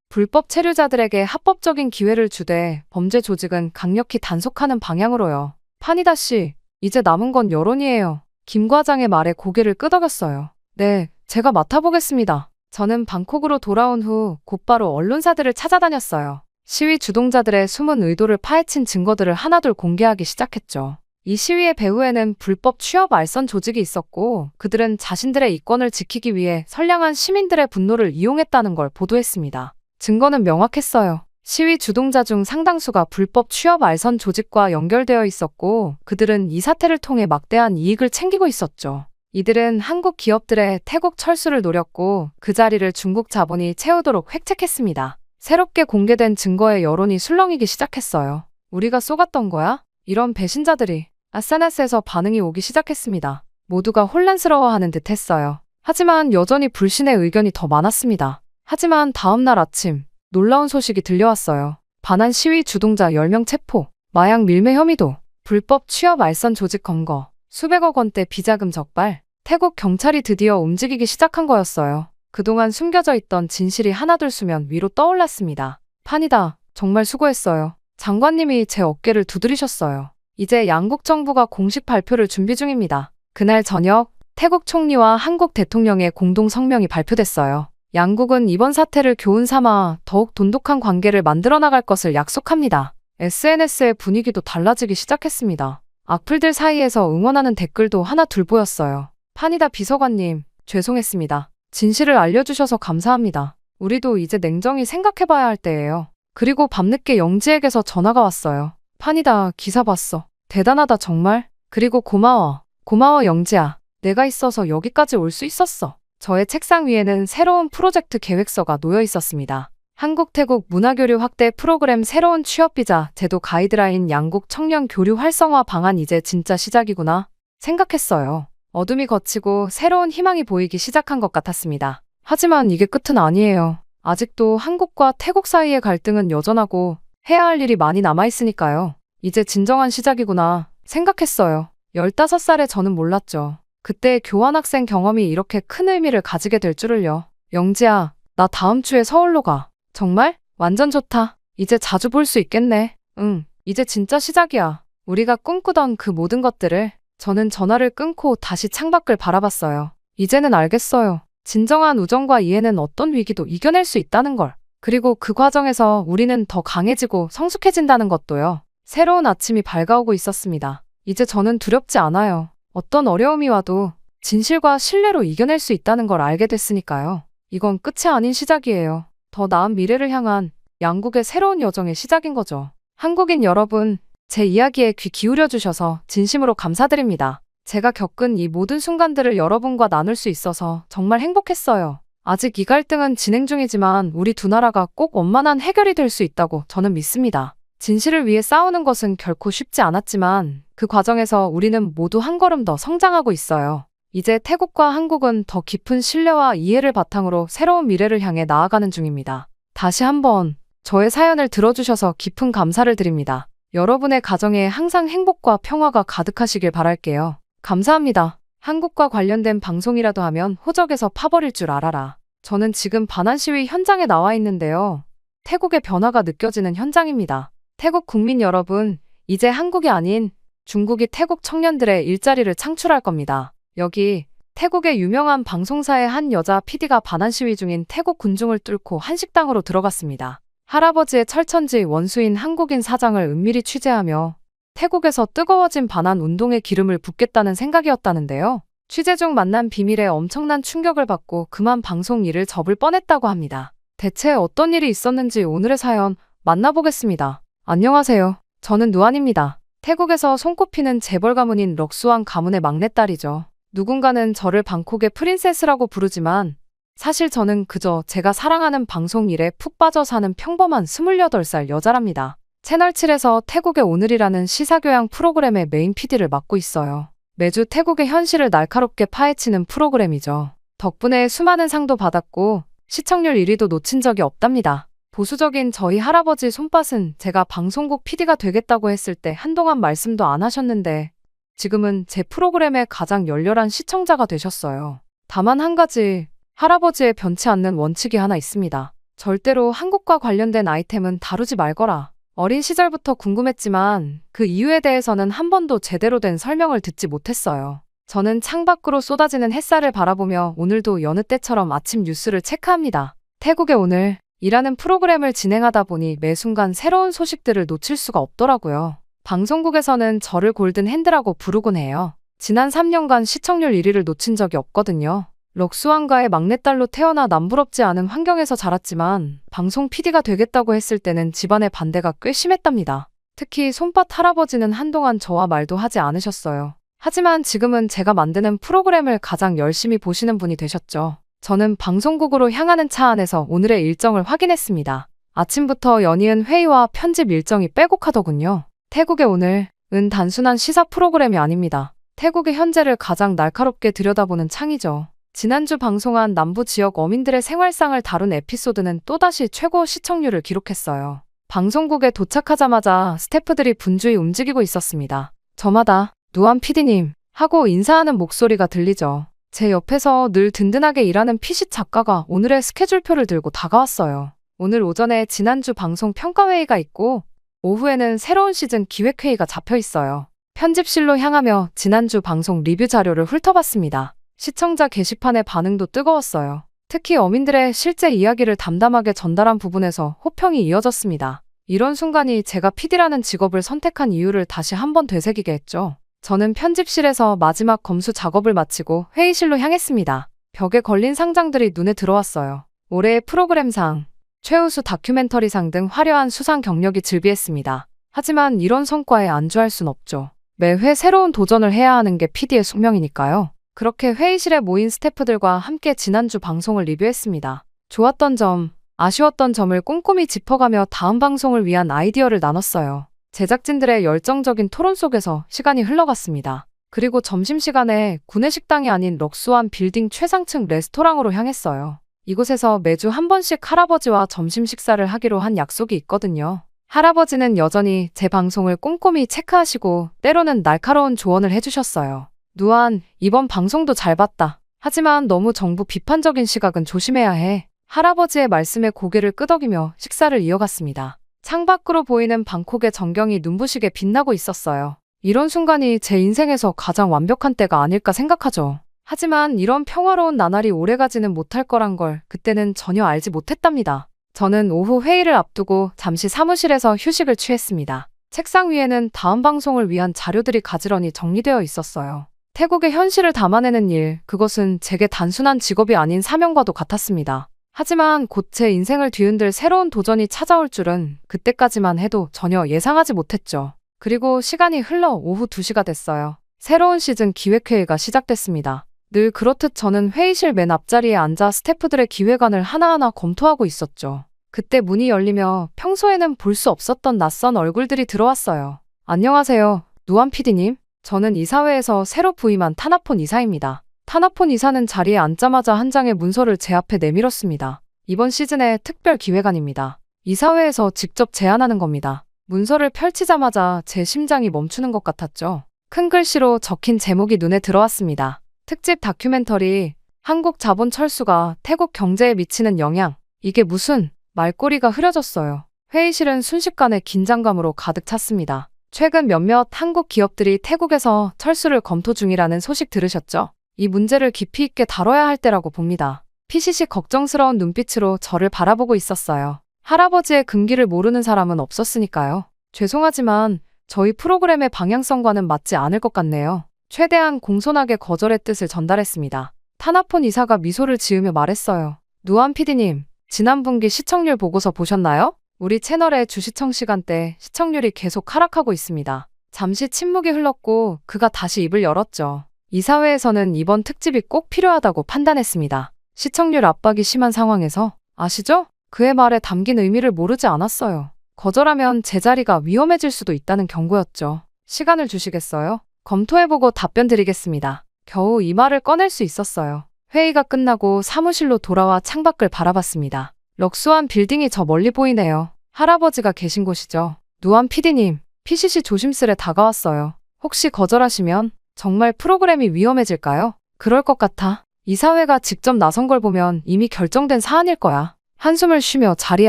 불법 체류자들에게 합법적인 기회를 주되 범죄 조직은 강력히 단속하는 방향으로요. 파니다 씨, 이제 남은 건 여론이에요. 김 과장의 말에 고개를 끄덕였어요. 네, 제가 맡아보겠습니다. 저는 방콕으로 돌아온 후 곧바로 언론사들을 찾아다녔어요. 시위 주동자들의 숨은 의도를 파헤친 증거들을 하나둘 공개하기 시작했죠. 이 시위의 배후에는 불법 취업 알선 조직이 있었고 그들은 자신들의 이권을 지키기 위해 선량한 시민들의 분노를 이용했다는 걸 보도했습니다. 증거는 명확했어요. 시위 주동자 중 상당수가 불법 취업 알선 조직과 연결되어 있었고 그들은 이 사태를 통해 막대한 이익을 챙기고 있었죠. 이들은 한국 기업들의 태국 철수를 노렸고 그 자리를 중국 자본이 채우도록 획책했습니다. 새롭게 공개된 증거에 여론이 술렁이기 시작했어요. 우리가 쏘갔던 거야? 이런 배신자들이. SNS에서 반응이 오기 시작했습니다. 모두가 혼란스러워하는 듯 했어요. 하지만 여전히 불신의 의견이 더 많았습니다. 하지만 다음 날 아침 놀라운 소식이 들려왔어요. 반환 시위 주동자 10명 체포, 마약 밀매 혐의도, 불법 취업 알선 조직 검거, 수백억 원대 비자금 적발. 태국 경찰이 드디어 움직이기 시작한 거였어요. 그동안 숨겨져 있던 진실이 하나둘 수면 위로 떠올랐습니다. 판이다. 정말 수고했어요. 장관님이 제 어깨를 두드리셨어요. 이제 양국 정부가 공식 발표를 준비 중입니다. 그날 저녁 태국 총리와 한국 대통령의 공동 성명이 발표됐어요. 양국은 이번 사태를 교훈 삼아 더욱 돈독한 관계를 만들어 나갈 것을 약속합니다. SNS의 분위기도 달라지기 시작했습니다. 악플들 사이에서 응원하는 댓글도 하나 둘 보였어요. 판이다 비서관님, 죄송했습니다. 진실을 알려주셔서 감사합니다. 우리도 이제 냉정히 생각해봐야 할 때예요. 그리고 밤늦게 영지에게서 전화가 왔어요. 판이다, 기사 봤어. 대단하다 정말. 그리고 고마워. 고마워 영지야. 내가 있어서 여기까지 올 수 있었어. 저의 책상 위에는 새로운 프로젝트 계획서가 놓여 있었습니다. 한국-태국 문화교류 확대 프로그램 새로운 취업비자 제도 가이드라인 양국 청년 교류 활성화 방안 이제 진짜 시작이구나 생각했어요. 어둠이 걷히고 새로운 희망이 보이기 시작한 것 같았습니다. 하지만 이게 끝은 아니에요. 아직도 한국과 태국 사이의 갈등은 여전하고 해야 할 일이 많이 남아있으니까요. 이제 진정한 시작이구나 생각했어요. 15살의 저는 몰랐죠. 그때 교환학생 경험이 이렇게 큰 의미를 가지게 될 줄을요. 영지야, 나 다음 주에 서울로 가. 정말? 완전 좋다. 이제 자주 볼 수 있겠네. 응, 이제 진짜 시작이야. 우리가 꿈꾸던 그 모든 것들을. 저는 전화를 끊고 다시 창밖을 바라봤어요. 이제는 알겠어요. 진정한 우정과 이해는 어떤 위기도 이겨낼 수 있다는 걸. 그리고 그 과정에서 우리는 더 강해지고 성숙해진다는 것도요. 새로운 아침이 밝아오고 있었습니다. 이제 저는 두렵지 않아요. 어떤 어려움이 와도 진실과 신뢰로 이겨낼 수 있다는 걸 알게 됐으니까요. 이건 끝이 아닌 시작이에요. 더 나은 미래를 향한 양국의 새로운 여정의 시작인 거죠. 한국인 여러분, 제 이야기에 귀 기울여 주셔서 진심으로 감사드립니다. 제가 겪은 이 모든 순간들을 여러분과 나눌 수 있어서 정말 행복했어요. 아직 이 갈등은 진행 중이지만 우리 두 나라가 꼭 원만한 해결이 될 수 있다고 저는 믿습니다. 진실을 위해 싸우는 것은 결코 쉽지 않았지만 그 과정에서 우리는 모두 한 걸음 더 성장하고 있어요. 이제 태국과 한국은 더 깊은 신뢰와 이해를 바탕으로 새로운 미래를 향해 나아가는 중입니다. 다시 한번 저의 사연을 들어주셔서 깊은 감사를 드립니다. 여러분의 가정에 항상 행복과 평화가 가득하시길 바랄게요. 감사합니다. 한국과 관련된 방송이라도 하면 호적에서 파버릴 줄 알아라. 저는 지금 반환 시위 현장에 나와 있는데요. 태국의 변화가 느껴지는 현장입니다. 태국 국민 여러분, 이제 한국이 아닌 중국이 태국 청년들의 일자리를 창출할 겁니다. 여기 태국의 유명한 방송사의 한 여자 PD가 반환 시위 중인 태국 군중을 뚫고 한식당으로 들어갔습니다. 할아버지의 철천지 원수인 한국인 사장을 은밀히 취재하며 태국에서 뜨거워진 반환 운동에 기름을 붓겠다는 생각이었다는데요. 취재 중 만난 비밀에 엄청난 충격을 받고 그만 방송 일을 접을 뻔했다고 합니다. 대체 어떤 일이 있었는지 오늘의 사연 만나보겠습니다. 안녕하세요. 저는 누안입니다. 태국에서 손꼽히는 재벌 가문인 럭수왕 가문의 막내딸이죠. 누군가는 저를 방콕의 프린세스라고 부르지만 사실 저는 그저 제가 사랑하는 방송 일에 푹 빠져 사는 평범한 28살 여자랍니다. 채널7에서 태국의 오늘이라는 시사교양 프로그램의 메인 PD를 맡고 있어요. 매주 태국의 현실을 날카롭게 파헤치는 프로그램이죠. 덕분에 수많은 상도 받았고 시청률 1위도 놓친 적이 없답니다. 보수적인 저희 할아버지 손밭은 제가 방송국 PD가 되겠다고 했을 때 한동안 말씀도 안 하셨는데 지금은 제 프로그램의 가장 열렬한 시청자가 되셨어요. 다만 한 가지 할아버지의 변치 않는 원칙이 하나 있습니다. 절대로 한국과 관련된 아이템은 다루지 말거라. 어린 시절부터 궁금했지만 그 이유에 대해서는 한 번도 제대로 된 설명을 듣지 못했어요. 저는 창밖으로 쏟아지는 햇살을 바라보며 오늘도 여느 때처럼 아침 뉴스를 체크합니다. 태국의 오늘 이라는 프로그램을 진행하다 보니 매 순간 새로운 소식들을 놓칠 수가 없더라고요. 방송국에서는 저를 골든 핸드라고 부르곤 해요. 지난 3년간 시청률 1위를 놓친 적이 없거든요. 럭수왕가의 막내딸로 태어나 남부럽지 않은 환경에서 자랐지만 방송 PD가 되겠다고 했을 때는 집안의 반대가 꽤 심했답니다. 특히 손밭 할아버지는 한동안 저와 말도 하지 않으셨어요. 하지만 지금은 제가 만드는 프로그램을 가장 열심히 보시는 분이 되셨죠. 저는 방송국으로 향하는 차 안에서 오늘의 일정을 확인했습니다. 아침부터 연이은 회의와 편집 일정이 빼곡하더군요. 태국의 오늘은 단순한 시사 프로그램이 아닙니다. 태국의 현재를 가장 날카롭게 들여다보는 창이죠. 지난주 방송한 남부 지역 어민들의 생활상을 다룬 에피소드는 또다시 최고 시청률을 기록했어요. 방송국에 도착하자마자 스태프들이 분주히 움직이고 있었습니다. 저마다 누안 PD님 하고 인사하는 목소리가 들리죠. 제 옆에서 늘 든든하게 일하는 피식 작가가 오늘의 스케줄표를 들고 다가왔어요. 오늘 오전에 지난주 방송 평가회의가 있고 오후에는 새로운 시즌 기획회의가 잡혀 있어요. 편집실로 향하며 지난주 방송 리뷰 자료를 훑어봤습니다. 시청자 게시판의 반응도 뜨거웠어요. 특히 어민들의 실제 이야기를 담담하게 전달한 부분에서 호평이 이어졌습니다. 이런 순간이 제가 PD라는 직업을 선택한 이유를 다시 한번 되새기게 했죠. 저는 편집실에서 마지막 검수 작업을 마치고 회의실로 향했습니다. 벽에 걸린 상장들이 눈에 들어왔어요. 올해의 프로그램상, 최우수 다큐멘터리상 등 화려한 수상 경력이 즐비했습니다. 하지만 이런 성과에 안주할 순 없죠. 매회 새로운 도전을 해야 하는 게 PD의 숙명이니까요. 그렇게 회의실에 모인 스태프들과 함께 지난주 방송을 리뷰했습니다. 좋았던 점, 아쉬웠던 점을 꼼꼼히 짚어가며 다음 방송을 위한 아이디어를 나눴어요. 제작진들의 열정적인 토론 속에서 시간이 흘러갔습니다. 그리고 점심시간에 구내식당이 아닌 럭수완 빌딩 최상층 레스토랑으로 향했어요. 이곳에서 매주 한 번씩 할아버지와 점심 식사를 하기로 한 약속이 있거든요. 할아버지는 여전히 제 방송을 꼼꼼히 체크하시고 때로는 날카로운 조언을 해주셨어요. 누안, 이번 방송도 잘 봤다. 하지만 너무 정부 비판적인 시각은 조심해야 해. 할아버지의 말씀에 고개를 끄덕이며 식사를 이어갔습니다. 창밖으로 보이는 방콕의 전경이 눈부시게 빛나고 있었어요. 이런 순간이 제 인생에서 가장 완벽한 때가 아닐까 생각하죠. 하지만 이런 평화로운 나날이 오래가지는 못할 거란 걸 그때는 전혀 알지 못했답니다. 저는 오후 회의를 앞두고 잠시 사무실에서 휴식을 취했습니다. 책상 위에는 다음 방송을 위한 자료들이 가지런히 정리되어 있었어요. 태국의 현실을 담아내는 일, 그것은 제게 단순한 직업이 아닌 사명과도 같았습니다. 하지만 곧 제 인생을 뒤흔들 새로운 도전이 찾아올 줄은 그때까지만 해도 전혀 예상하지 못했죠. 그리고 시간이 흘러 오후 2시가 됐어요. 새로운 시즌 기획회의가 시작됐습니다. 늘 그렇듯 저는 회의실 맨 앞자리에 앉아 스태프들의 기획안을 하나하나 검토하고 있었죠. 그때 문이 열리며 평소에는 볼 수 없었던 낯선 얼굴들이 들어왔어요. 안녕하세요, 누안 PD님. 저는 이사회에서 새로 부임한 타나폰 이사입니다. 타나폰 이사는 자리에 앉자마자 한 장의 문서를 제 앞에 내밀었습니다. 이번 시즌의 특별 기획안입니다. 이사회에서 직접 제안하는 겁니다. 문서를 펼치자마자 제 심장이 멈추는 것 같았죠. 큰 글씨로 적힌 제목이 눈에 들어왔습니다. 특집 다큐멘터리, 한국 자본 철수가 태국 경제에 미치는 영향. 이게 무슨 말꼬리가 흐려졌어요. 회의실은 순식간에 긴장감으로 가득 찼습니다. 최근 몇몇 한국 기업들이 태국에서 철수를 검토 중이라는 소식 들으셨죠? 이 문제를 깊이 있게 다뤄야 할 때라고 봅니다. PCC 걱정스러운 눈빛으로 저를 바라보고 있었어요. 할아버지의 금기를 모르는 사람은 없었으니까요. 죄송하지만 저희 프로그램의 방향성과는 맞지 않을 것 같네요. 최대한 공손하게 거절의 뜻을 전달했습니다. 타나폰 이사가 미소를 지으며 말했어요. 누안 PD님, 지난 분기 시청률 보고서 보셨나요? 우리 채널의 주시청 시간대 시청률이 계속 하락하고 있습니다. 잠시 침묵이 흘렀고 그가 다시 입을 열었죠. 이사회에서는 이번 특집이 꼭 필요하다고 판단했습니다. 시청률 압박이 심한 상황에서 아시죠? 그의 말에 담긴 의미를 모르지 않았어요. 거절하면 제 자리가 위험해질 수도 있다는 경고였죠. 시간을 주시겠어요? 검토해보고 답변 드리겠습니다. 겨우 이 말을 꺼낼 수 있었어요. 회의가 끝나고 사무실로 돌아와 창밖을 바라봤습니다. 럭수한 빌딩이 저 멀리 보이네요. 할아버지가 계신 곳이죠. 누안 PD님, PCC 조심스레 다가왔어요. 혹시 거절하시면 정말 프로그램이 위험해질까요? 그럴 것 같아. 이사회가 직접 나선 걸 보면 이미 결정된 사안일 거야. 한숨을 쉬며 자리에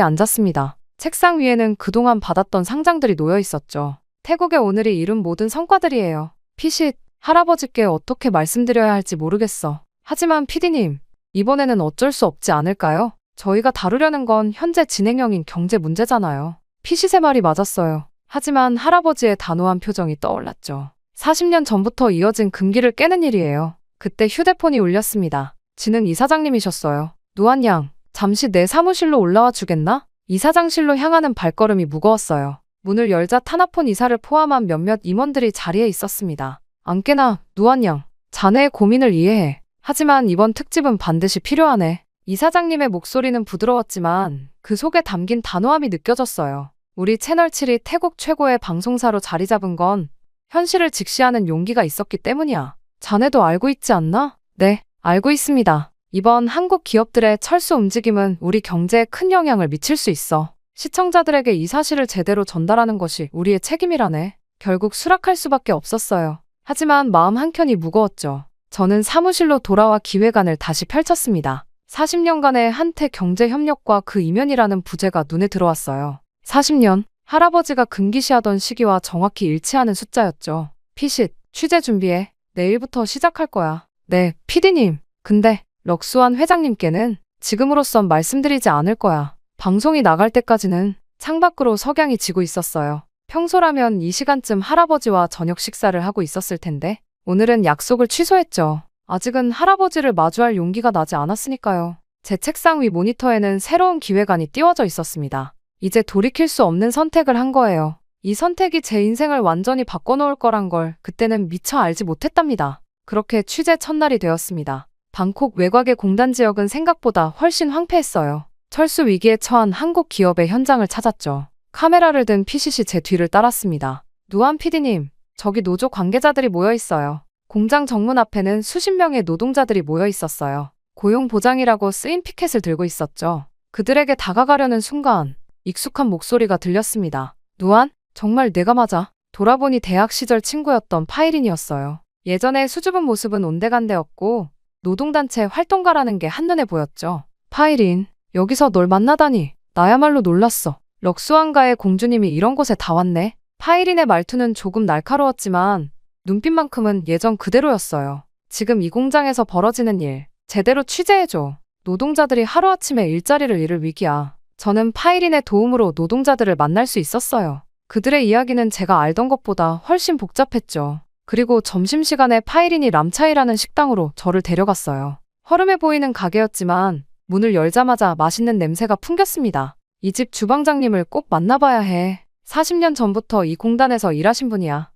앉았습니다. 책상 위에는 그동안 받았던 상장들이 놓여 있었죠. 태국에 오늘이 이룬 모든 성과들이에요. 피시, 할아버지께 어떻게 말씀드려야 할지 모르겠어. 하지만 PD님, 이번에는 어쩔 수 없지 않을까요? 저희가 다루려는 건 현재 진행형인 경제 문제잖아요. 피시세 말이 맞았어요. 하지만 할아버지의 단호한 표정이 떠올랐죠. 40년 전부터 이어진 금기를 깨는 일이에요. 그때 휴대폰이 울렸습니다. 진흥 이사장님이셨어요. 누안 양, 잠시 내 사무실로 올라와 주겠나? 이사장실로 향하는 발걸음이 무거웠어요. 문을 열자 타나폰 이사를 포함한 몇몇 임원들이 자리에 있었습니다. 안깨나, 누안 양, 자네의 고민을 이해해. 하지만 이번 특집은 반드시 필요하네. 이사장님의 목소리는 부드러웠지만 그 속에 담긴 단호함이 느껴졌어요. 우리 채널7이 태국 최고의 방송사로 자리 잡은 건 현실을 직시하는 용기가 있었기 때문이야. 자네도 알고 있지 않나? 네, 알고 있습니다. 이번 한국 기업들의 철수 움직임은 우리 경제에 큰 영향을 미칠 수 있어. 시청자들에게 이 사실을 제대로 전달하는 것이 우리의 책임이라네. 결국 수락할 수밖에 없었어요. 하지만 마음 한켠이 무거웠죠. 저는 사무실로 돌아와 기획안을 다시 펼쳤습니다. 40년간의 한태 경제협력과 그 이면이라는 부제가 눈에 들어왔어요. 40년, 할아버지가 금기시하던 시기와 정확히 일치하는 숫자였죠. 피싯, 취재 준비해. 내일부터 시작할 거야. 네, PD님. 근데 럭수안 회장님께는 지금으로선 말씀드리지 않을 거야. 방송이 나갈 때까지는 창밖으로 석양이 지고 있었어요. 평소라면 이 시간쯤 할아버지와 저녁 식사를 하고 있었을 텐데 오늘은 약속을 취소했죠. 아직은 할아버지를 마주할 용기가 나지 않았으니까요. 제 책상 위 모니터에는 새로운 기획안이 띄워져 있었습니다. 이제 돌이킬 수 없는 선택을 한 거예요. 이 선택이 제 인생을 완전히 바꿔놓을 거란 걸 그때는 미처 알지 못했답니다. 그렇게 취재 첫날이 되었습니다. 방콕 외곽의 공단 지역은 생각보다 훨씬 황폐했어요. 철수 위기에 처한 한국 기업의 현장을 찾았죠. 카메라를 든 PCC 제 뒤를 따랐습니다. 누안 PD님, 저기 노조 관계자들이 모여 있어요. 공장 정문 앞에는 수십 명의 노동자들이 모여 있었어요. 고용보장이라고 쓰인 피켓을 들고 있었죠. 그들에게 다가가려는 순간 익숙한 목소리가 들렸습니다. 누안? 정말 내가 맞아. 돌아보니 대학 시절 친구였던 파이린이었어요. 예전의 수줍은 모습은 온데간데였고 노동단체 활동가라는 게 한눈에 보였죠. 파이린, 여기서 널 만나다니. 나야말로 놀랐어. 럭수안가의 공주님이 이런 곳에 다 왔네. 파이린의 말투는 조금 날카로웠지만 눈빛만큼은 예전 그대로였어요. 지금 이 공장에서 벌어지는 일, 제대로 취재해줘. 노동자들이 하루아침에 일자리를 잃을 위기야. 저는 파이린의 도움으로 노동자들을 만날 수 있었어요. 그들의 이야기는 제가 알던 것보다 훨씬 복잡했죠. 그리고 점심시간에 파이린이 람차이라는 식당으로 저를 데려갔어요. 허름해 보이는 가게였지만 문을 열자마자 맛있는 냄새가 풍겼습니다. 이 집 주방장님을 꼭 만나봐야 해. 40년 전부터 이 공단에서 일하신 분이야.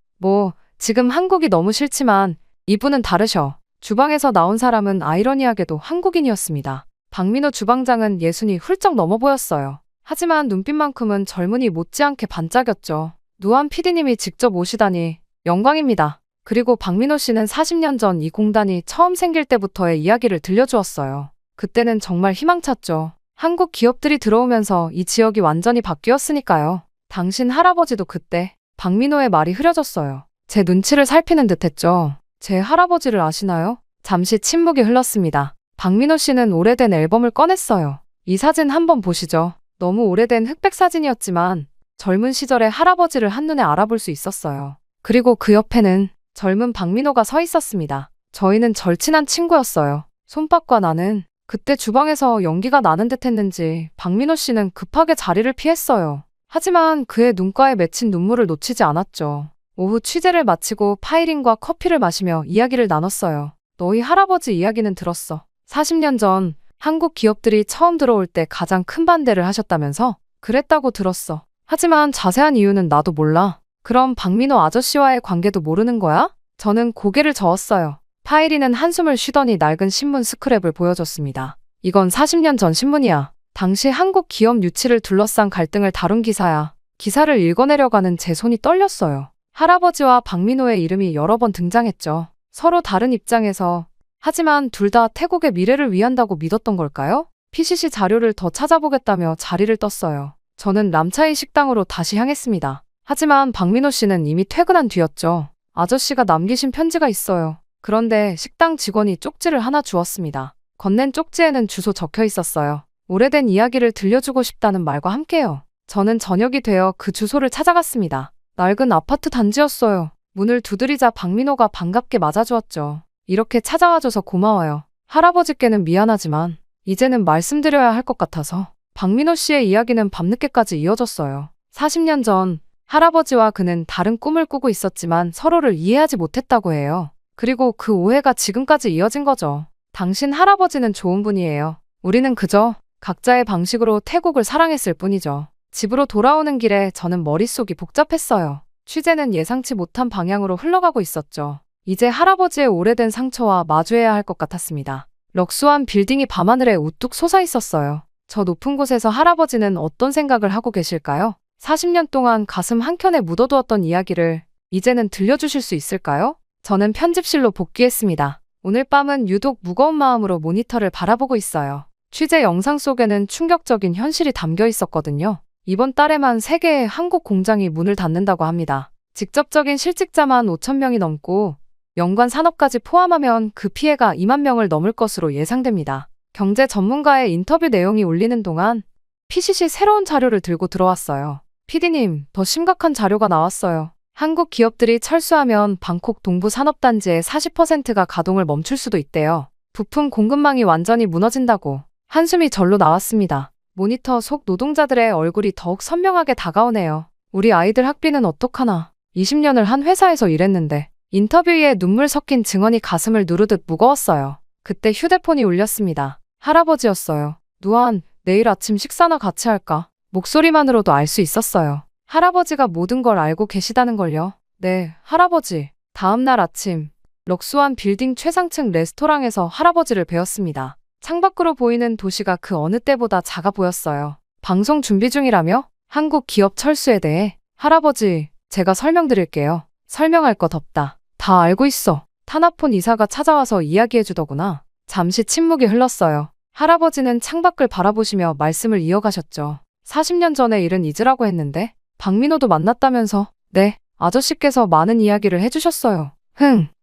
지금 한국이 너무 싫지만 이분은 다르셔. 주방에서 나온 사람은 아이러니하게도 한국인이었습니다. 박민호 주방장은 60이 훌쩍 넘어 보였어요. 하지만 눈빛만큼은 젊은이 못지않게 반짝였죠. 누안 PD님이 직접 오시다니 영광입니다. 그리고 박민호 씨는 40년 전 이 공단이 처음 생길 때부터의 이야기를 들려주었어요. 그때는 정말 희망찼죠. 한국 기업들이 들어오면서 이 지역이 완전히 바뀌었으니까요. 당신 할아버지도 그때 박민호의 말이 흐려졌어요. 제 눈치를 살피는 듯했죠. 제 할아버지를 아시나요? 잠시 침묵이 흘렀습니다. 박민호 씨는 오래된 앨범을 꺼냈어요. 이 사진 한번 보시죠. 너무 오래된 흑백 사진이었지만 젊은 시절의 할아버지를 한눈에 알아볼 수 있었어요. 그리고 그 옆에는 젊은 박민호가 서 있었습니다. 저희는 절친한 친구였어요. 손밥과 나는 그때 주방에서 연기가 나는 듯 했는지 박민호 씨는 급하게 자리를 피했어요. 하지만 그의 눈가에 맺힌 눈물을 놓치지 않았죠. 오후 취재를 마치고 파이린과 커피를 마시며 이야기를 나눴어요. 너희 할아버지 이야기는 들었어. 40년 전 한국 기업들이 처음 들어올 때 가장 큰 반대를 하셨다면서? 그랬다고 들었어. 하지만 자세한 이유는 나도 몰라. 그럼 박민호 아저씨와의 관계도 모르는 거야? 저는 고개를 저었어요. 파이린은 한숨을 쉬더니 낡은 신문 스크랩을 보여줬습니다. 이건 40년 전 신문이야. 당시 한국 기업 유치를 둘러싼 갈등을 다룬 기사야. 기사를 읽어내려가는 제 손이 떨렸어요. 할아버지와 박민호의 이름이 여러 번 등장했죠. 서로 다른 입장에서. 하지만 둘 다 태국의 미래를 위한다고 믿었던 걸까요? PCC 자료를 더 찾아보겠다며 자리를 떴어요. 저는 람차이 식당으로 다시 향했습니다. 하지만 박민호 씨는 이미 퇴근한 뒤였죠. 아저씨가 남기신 편지가 있어요. 그런데 식당 직원이 쪽지를 하나 주었습니다. 건넨 쪽지에는 주소 적혀 있었어요. 오래된 이야기를 들려주고 싶다는 말과 함께요. 저는 저녁이 되어 그 주소를 찾아갔습니다. 낡은 아파트 단지였어요. 문을 두드리자 박민호가 반갑게 맞아주었죠. 이렇게 찾아와줘서 고마워요. 할아버지께는 미안하지만 이제는 말씀드려야 할 것 같아서. 박민호 씨의 이야기는 밤늦게까지 이어졌어요. 40년 전 할아버지와 그는 다른 꿈을 꾸고 있었지만 서로를 이해하지 못했다고 해요. 그리고 그 오해가 지금까지 이어진 거죠. 당신 할아버지는 좋은 분이에요. 우리는 그저 각자의 방식으로 태국을 사랑했을 뿐이죠. 집으로 돌아오는 길에 저는 머릿속이 복잡했어요. 취재는 예상치 못한 방향으로 흘러가고 있었죠. 이제 할아버지의 오래된 상처와 마주해야 할 것 같았습니다. 럭수한 빌딩이 밤하늘에 우뚝 솟아 있었어요. 저 높은 곳에서 할아버지는 어떤 생각을 하고 계실까요? 40년 동안 가슴 한켠에 묻어두었던 이야기를 이제는 들려주실 수 있을까요? 저는 편집실로 복귀했습니다. 오늘 밤은 유독 무거운 마음으로 모니터를 바라보고 있어요. 취재 영상 속에는 충격적인 현실이 담겨 있었거든요. 이번 달에만 3개의 한국 공장이 문을 닫는다고 합니다. 직접적인 실직자만 5천 명이 넘고 연관 산업까지 포함하면 그 피해가 2만 명을 넘을 것으로 예상됩니다. 경제 전문가의 인터뷰 내용이 울리는 동안 PCC 새로운 자료를 들고 들어왔어요. PD님, 더 심각한 자료가 나왔어요. 한국 기업들이 철수하면 방콕 동부 산업단지의 40%가 가동을 멈출 수도 있대요. 부품 공급망이 완전히 무너진다고. 한숨이 절로 나왔습니다. 모니터 속 노동자들의 얼굴이 더욱 선명하게 다가오네요. 우리 아이들 학비는 어떡하나. 20년을 한 회사에서 일했는데. 인터뷰에 눈물 섞인 증언이 가슴을 누르듯 무거웠어요. 그때 휴대폰이 울렸습니다. 할아버지였어요. 누안, 내일 아침 식사나 같이 할까? 목소리만으로도 알 수 있었어요. 할아버지가 모든 걸 알고 계시다는 걸요. 네, 할아버지. 다음 날 아침, 럭수한 빌딩 최상층 레스토랑에서 할아버지를 뵈었습니다. 창밖으로 보이는 도시가 그 어느 때보다 작아 보였어요. 방송 준비 중이라며? 한국 기업 철수에 대해? 할아버지, 제가 설명드릴게요. 설명할 것 없다. 다 알고 있어. 타나폰 이사가 찾아와서 이야기해주더구나. 잠시 침묵이 흘렀어요. 할아버지는 창밖을 바라보시며 말씀을 이어가셨죠. 40년 전의 일은 잊으라고 했는데 박민호도 만났다면서. 네, 아저씨께서 많은 이야기를 해주셨어요.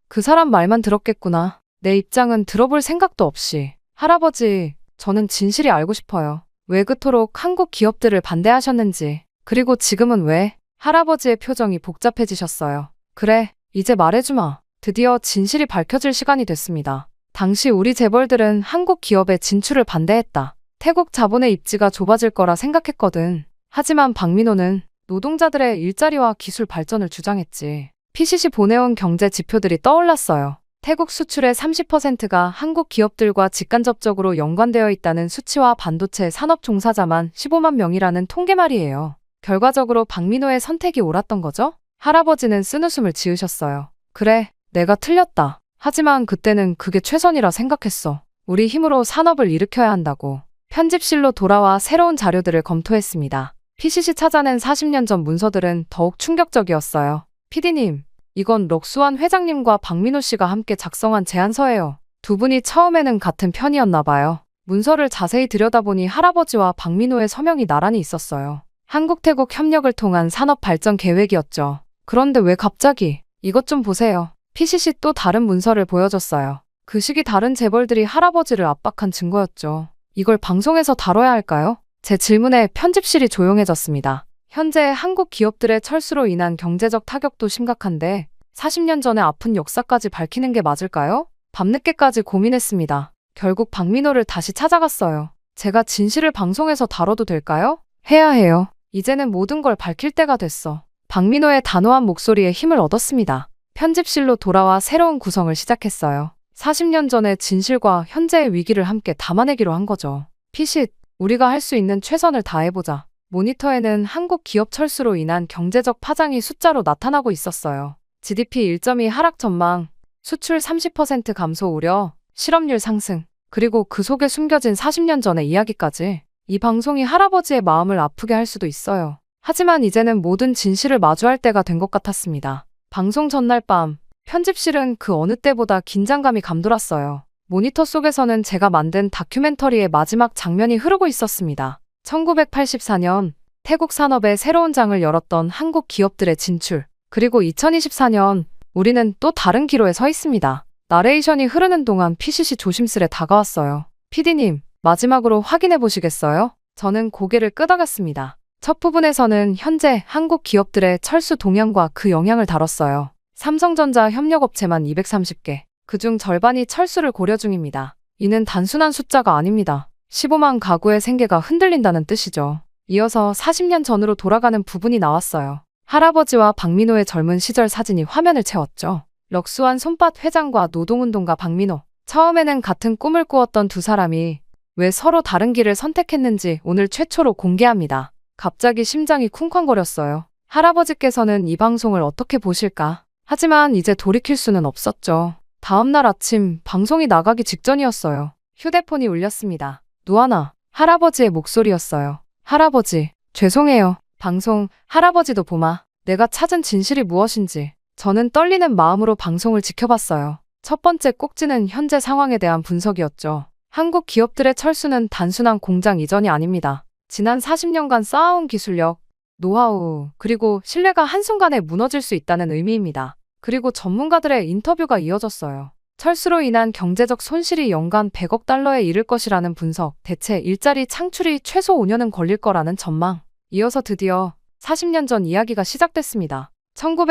그 사람 말만 들었겠구나. 내 입장은 들어볼 생각도 없이. 할아버지, 저는 진실이 알고 싶어요. 왜 그토록 한국 기업들을 반대하셨는지. 그리고 지금은 왜? 할아버지의 표정이 복잡해지셨어요. 그래, 이제 말해주마. 드디어 진실이 밝혀질 시간이 됐습니다. 당시 우리 재벌들은 한국 기업의 진출을 반대했다. 태국 자본의 입지가 좁아질 거라 생각했거든. 하지만 박민호는 노동자들의 일자리와 기술 발전을 주장했지. PCC 보내온 경제 지표들이 떠올랐어요. 태국 수출의 30%가 한국 기업들과 직간접적으로 연관되어 있다는 수치와 반도체 산업 종사자만 15만 명이라는 통계 말이에요. 결과적으로 박민호의 선택이 옳았던 거죠? 할아버지는 쓴웃음을 지으셨어요. 그래, 내가 틀렸다. 하지만 그때는 그게 최선이라 생각했어. 우리 힘으로 산업을 일으켜야 한다고. 편집실로 돌아와 새로운 자료들을 검토했습니다. PCC 찾아낸 40년 전 문서들은 더욱 충격적이었어요. PD님, 이건 럭수한 회장님과 박민호 씨가 함께 작성한 제안서예요. 두 분이 처음에는 같은 편이었나 봐요. 문서를 자세히 들여다보니 할아버지와 박민호의 서명이 나란히 있었어요. 한국-태국 협력을 통한 산업 발전 계획이었죠. 그런데 왜 갑자기? 이것 좀 보세요. PCC 또 다른 문서를 보여줬어요. 그 시기 다른 재벌들이 할아버지를 압박한 증거였죠. 이걸 방송에서 다뤄야 할까요? 제 질문에 편집실이 조용해졌습니다. 현재 한국 기업들의 철수로 인한 경제적 타격도 심각한데 40년 전의 아픈 역사까지 밝히는 게 맞을까요? 밤늦게까지 고민했습니다. 결국 박민호를 다시 찾아갔어요. 제가 진실을 방송에서 다뤄도 될까요? 해야 해요. 이제는 모든 걸 밝힐 때가 됐어. 박민호의 단호한 목소리에 힘을 얻었습니다. 편집실로 돌아와 새로운 구성을 시작했어요. 40년 전의 진실과 현재의 위기를 함께 담아내기로 한 거죠. 피싯, 우리가 할 수 있는 최선을 다해보자. 모니터에는 한국 기업 철수로 인한 경제적 파장이 숫자로 나타나고 있었어요. GDP 1.2 하락 전망, 수출 30% 감소 우려, 실업률 상승, 그리고 그 속에 숨겨진 40년 전의 이야기까지. 이 방송이 할아버지의 마음을 아프게 할 수도 있어요. 하지만 이제는 모든 진실을 마주할 때가 된 것 같았습니다. 방송 전날 밤, 편집실은 그 어느 때보다 긴장감이 감돌았어요. 모니터 속에서는 제가 만든 다큐멘터리의 마지막 장면이 흐르고 있었습니다. 1984년 태국 산업의 새로운 장을 열었던 한국 기업들의 진출. 그리고 2024년 우리는 또 다른 기로에 서 있습니다. 나레이션이 흐르는 동안 PCC 조심스레 다가왔어요. PD님, 마지막으로 확인해 보시겠어요? 저는 고개를 끄덕였습니다. 첫 부분에서는 현재 한국 기업들의 철수 동향과 그 영향을 다뤘어요. 삼성전자 협력업체만 230개, 그중 절반이 철수를 고려 중입니다. 이는 단순한 숫자가 아닙니다. 15만 가구의 생계가 흔들린다는 뜻이죠. 이어서 40년 전으로 돌아가는 부분이 나왔어요. 할아버지와 박민호의 젊은 시절 사진이 화면을 채웠죠. 럭수완 손밭 회장과 노동운동가 박민호. 처음에는 같은 꿈을 꾸었던 두 사람이 왜 서로 다른 길을 선택했는지 오늘 최초로 공개합니다. 갑자기 심장이 쿵쾅거렸어요. 할아버지께서는 이 방송을 어떻게 보실까? 하지만 이제 돌이킬 수는 없었죠. 다음날 아침 방송이 나가기 직전이었어요. 휴대폰이 울렸습니다. 누아나, 할아버지의 목소리였어요. 할아버지, 죄송해요. 방송, 할아버지도 보마. 내가 찾은 진실이 무엇인지. 저는 떨리는 마음으로 방송을 지켜봤어요. 첫 번째 꼭지는 현재 상황에 대한 분석이었죠. 한국 기업들의 철수는 단순한 공장 이전이 아닙니다. 지난 40년간 쌓아온 기술력, 노하우, 그리고 신뢰가 한순간에 무너질 수 있다는 의미입니다. 그리고 전문가들의 인터뷰가 이어졌어요. 철수로 인한 경제적 손실이 연간 100억 달러에 이를 것이라는 분석, 대체 일자리 창출이 최소 5년은 걸릴 거라는 전망. 이어서 드디어 40년 전 이야기가 시작됐습니다.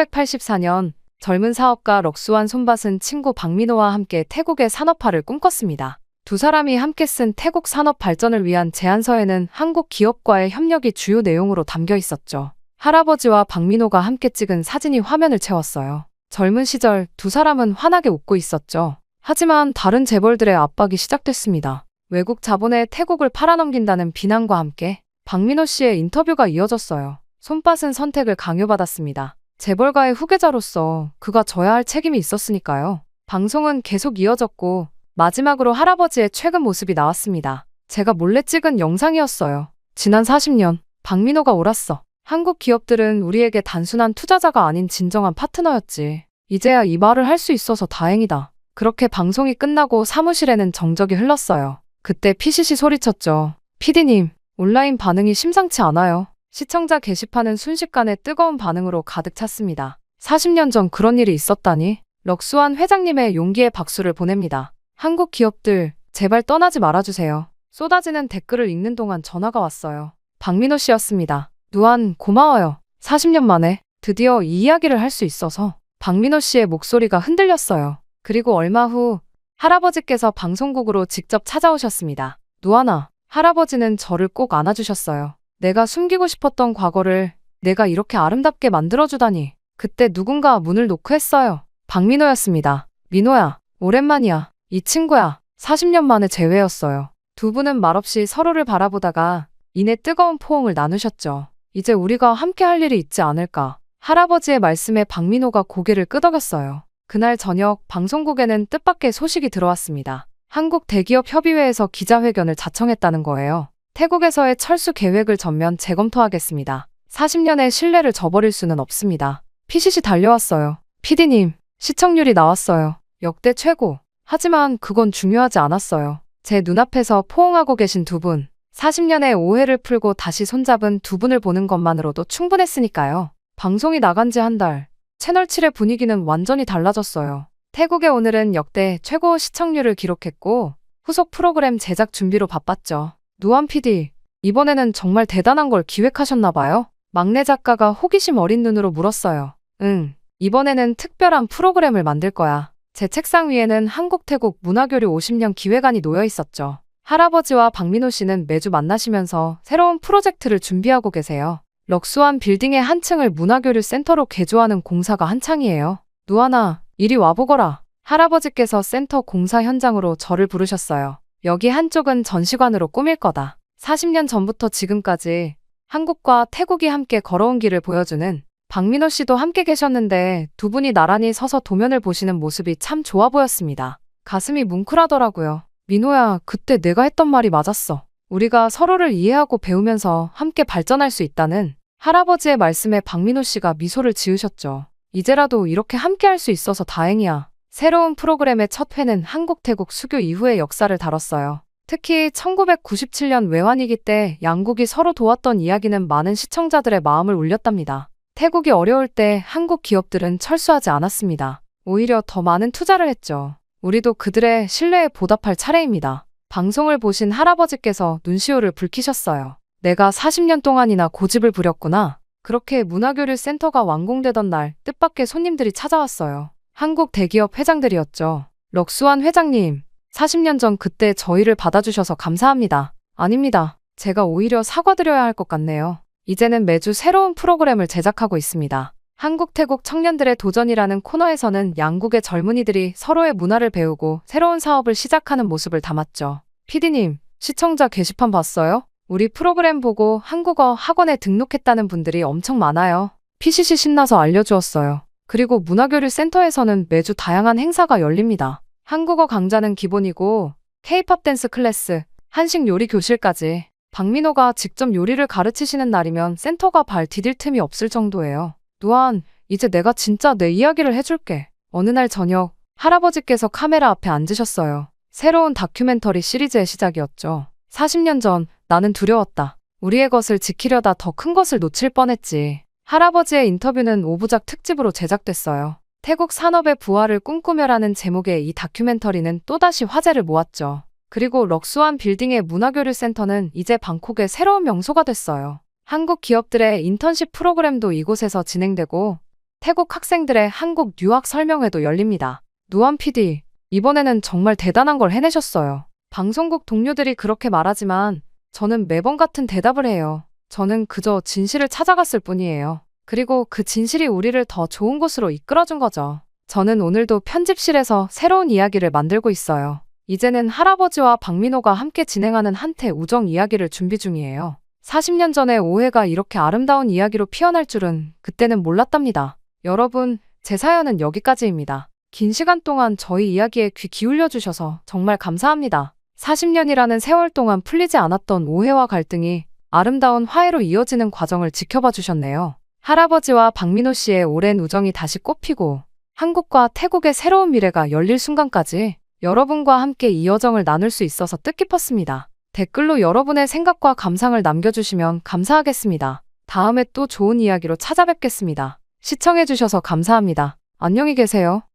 1984년 젊은 사업가 럭수완 손밭은 친구 박민호와 함께 태국의 산업화를 꿈꿨습니다. 두 사람이 함께 쓴 태국 산업 발전을 위한 제안서에는 한국 기업과의 협력이 주요 내용으로 담겨 있었죠. 할아버지와 박민호가 함께 찍은 사진이 화면을 채웠어요. 젊은 시절 두 사람은 환하게 웃고 있었죠. 하지만 다른 재벌들의 압박이 시작됐습니다. 외국 자본에 태국을 팔아넘긴다는 비난과 함께 박민호 씨의 인터뷰가 이어졌어요. 손밭은 선택을 강요받았습니다. 재벌가의 후계자로서 그가 져야 할 책임이 있었으니까요. 방송은 계속 이어졌고 마지막으로 할아버지의 최근 모습이 나왔습니다. 제가 몰래 찍은 영상이었어요. 지난 40년, 박민호가 옳았어. 한국 기업들은 우리에게 단순한 투자자가 아닌 진정한 파트너였지. 이제야 이 말을 할 수 있어서 다행이다. 그렇게 방송이 끝나고 사무실에는 정적이 흘렀어요. 그때 PCC 소리쳤죠. PD님, 온라인 반응이 심상치 않아요. 시청자 게시판은 순식간에 뜨거운 반응으로 가득 찼습니다. 40년 전 그런 일이 있었다니? 럭수완 회장님의 용기의 박수를 보냅니다. 한국 기업들, 제발 떠나지 말아주세요. 쏟아지는 댓글을 읽는 동안 전화가 왔어요. 박민호 씨였습니다. 누안, 고마워요. 40년 만에 드디어 이 이야기를 할 수 있어서. 박민호 씨의 목소리가 흔들렸어요. 그리고 얼마 후 할아버지께서 방송국으로 직접 찾아오셨습니다. 누아나, 할아버지는 저를 꼭 안아주셨어요. 내가 숨기고 싶었던 과거를 내가 이렇게 아름답게 만들어주다니. 그때 누군가 문을 노크했어요. 박민호였습니다. 민호야, 오랜만이야. 이 친구야. 40년 만에 재회였어요. 두 분은 말없이 서로를 바라보다가 이내 뜨거운 포옹을 나누셨죠. 이제 우리가 함께 할 일이 있지 않을까. 할아버지의 말씀에 박민호가 고개를 끄덕였어요. 그날 저녁 방송국에는 뜻밖의 소식이 들어왔습니다. 한국 대기업 협의회에서 기자회견을 자청했다는 거예요. 태국에서의 철수 계획을 전면 재검토하겠습니다. 40년의 신뢰를 저버릴 수는 없습니다. PCC 달려왔어요. PD님, 시청률이 나왔어요. 역대 최고. 하지만 그건 중요하지 않았어요. 제 눈앞에서 포옹하고 계신 두 분, 40년의 오해를 풀고 다시 손잡은 두 분을 보는 것만으로도 충분했으니까요. 방송이 나간 지 한 달, 채널 7의 분위기는 완전히 달라졌어요. 태국의 오늘은 역대 최고 시청률을 기록했고 후속 프로그램 제작 준비로 바빴죠. 누안 PD, 이번에는 정말 대단한 걸 기획하셨나봐요? 막내 작가가 호기심 어린 눈으로 물었어요. 응, 이번에는 특별한 프로그램을 만들 거야. 제 책상 위에는 한국-태국 문화교류 50년 기획안이 놓여 있었죠. 할아버지와 박민호 씨는 매주 만나시면서 새로운 프로젝트를 준비하고 계세요. 럭수완 빌딩의 한 층을 문화교류 센터로 개조하는 공사가 한창이에요. 누아나, 이리 와보거라. 할아버지께서 센터 공사 현장으로 저를 부르셨어요. 여기 한쪽은 전시관으로 꾸밀 거다. 40년 전부터 지금까지 한국과 태국이 함께 걸어온 길을 보여주는. 박민호 씨도 함께 계셨는데 두 분이 나란히 서서 도면을 보시는 모습이 참 좋아 보였습니다. 가슴이 뭉클하더라고요. 민호야, 그때 내가 했던 말이 맞았어. 우리가 서로를 이해하고 배우면서 함께 발전할 수 있다는. 할아버지의 말씀에 박민호 씨가 미소를 지으셨죠. 이제라도 이렇게 함께 할 수 있어서 다행이야. 새로운 프로그램의 첫 회는 한국 태국 수교 이후의 역사를 다뤘어요. 특히 1997년 외환위기 때 양국이 서로 도왔던 이야기는 많은 시청자들의 마음을 울렸답니다. 태국이 어려울 때 한국 기업들은 철수하지 않았습니다. 오히려 더 많은 투자를 했죠. 우리도 그들의 신뢰에 보답할 차례입니다. 방송을 보신 할아버지께서 눈시울을 붉히셨어요. 내가 40년 동안이나 고집을 부렸구나. 그렇게 문화교류 센터가 완공되던 날 뜻밖의 손님들이 찾아왔어요. 한국 대기업 회장들이었죠. 럭수완 회장님, 40년 전 그때 저희를 받아주셔서 감사합니다. 아닙니다. 제가 오히려 사과드려야 할 것 같네요. 이제는 매주 새로운 프로그램을 제작하고 있습니다. 한국 태국 청년들의 도전이라는 코너에서는 양국의 젊은이들이 서로의 문화를 배우고 새로운 사업을 시작하는 모습을 담았죠. PD님, 시청자 게시판 봤어요? 우리 프로그램 보고 한국어 학원에 등록했다는 분들이 엄청 많아요. PCC 신나서 알려주었어요. 그리고 문화교류 센터에서는 매주 다양한 행사가 열립니다. 한국어 강좌는 기본이고 K-팝 댄스 클래스, 한식 요리 교실까지. 박민호가 직접 요리를 가르치시는 날이면 센터가 발 디딜 틈이 없을 정도예요. 누안, 이제 내가 진짜 내 이야기를 해줄게. 어느 날 저녁, 할아버지께서 카메라 앞에 앉으셨어요. 새로운 다큐멘터리 시리즈의 시작이었죠. 40년 전, 나는 두려웠다. 우리의 것을 지키려다 더 큰 것을 놓칠 뻔했지. 할아버지의 인터뷰는 5부작 특집으로 제작됐어요. 태국 산업의 부활을 꿈꾸며라는 제목의 이 다큐멘터리는 또다시 화제를 모았죠. 그리고 럭수완 빌딩의 문화교류 센터는 이제 방콕의 새로운 명소가 됐어요. 한국 기업들의 인턴십 프로그램도 이곳에서 진행되고 태국 학생들의 한국 유학 설명회도 열립니다. 누안 PD, 이번에는 정말 대단한 걸 해내셨어요. 방송국 동료들이 그렇게 말하지만 저는 매번 같은 대답을 해요. 저는 그저 진실을 찾아갔을 뿐이에요. 그리고 그 진실이 우리를 더 좋은 곳으로 이끌어준 거죠. 저는 오늘도 편집실에서 새로운 이야기를 만들고 있어요. 이제는 할아버지와 박민호가 함께 진행하는 한태 우정 이야기를 준비 중이에요. 40년 전의 오해가 이렇게 아름다운 이야기로 피어날 줄은 그때는 몰랐답니다. 여러분, 제 사연은 여기까지입니다. 긴 시간 동안 저희 이야기에 귀 기울여 주셔서 정말 감사합니다. 40년이라는 세월 동안 풀리지 않았던 오해와 갈등이 아름다운 화해로 이어지는 과정을 지켜봐 주셨네요. 할아버지와 박민호 씨의 오랜 우정이 다시 꽃피고 한국과 태국의 새로운 미래가 열릴 순간까지 여러분과 함께 이 여정을 나눌 수 있어서 뜻깊었습니다. 댓글로 여러분의 생각과 감상을 남겨주시면 감사하겠습니다. 다음에 또 좋은 이야기로 찾아뵙겠습니다. 시청해주셔서 감사합니다. 안녕히 계세요.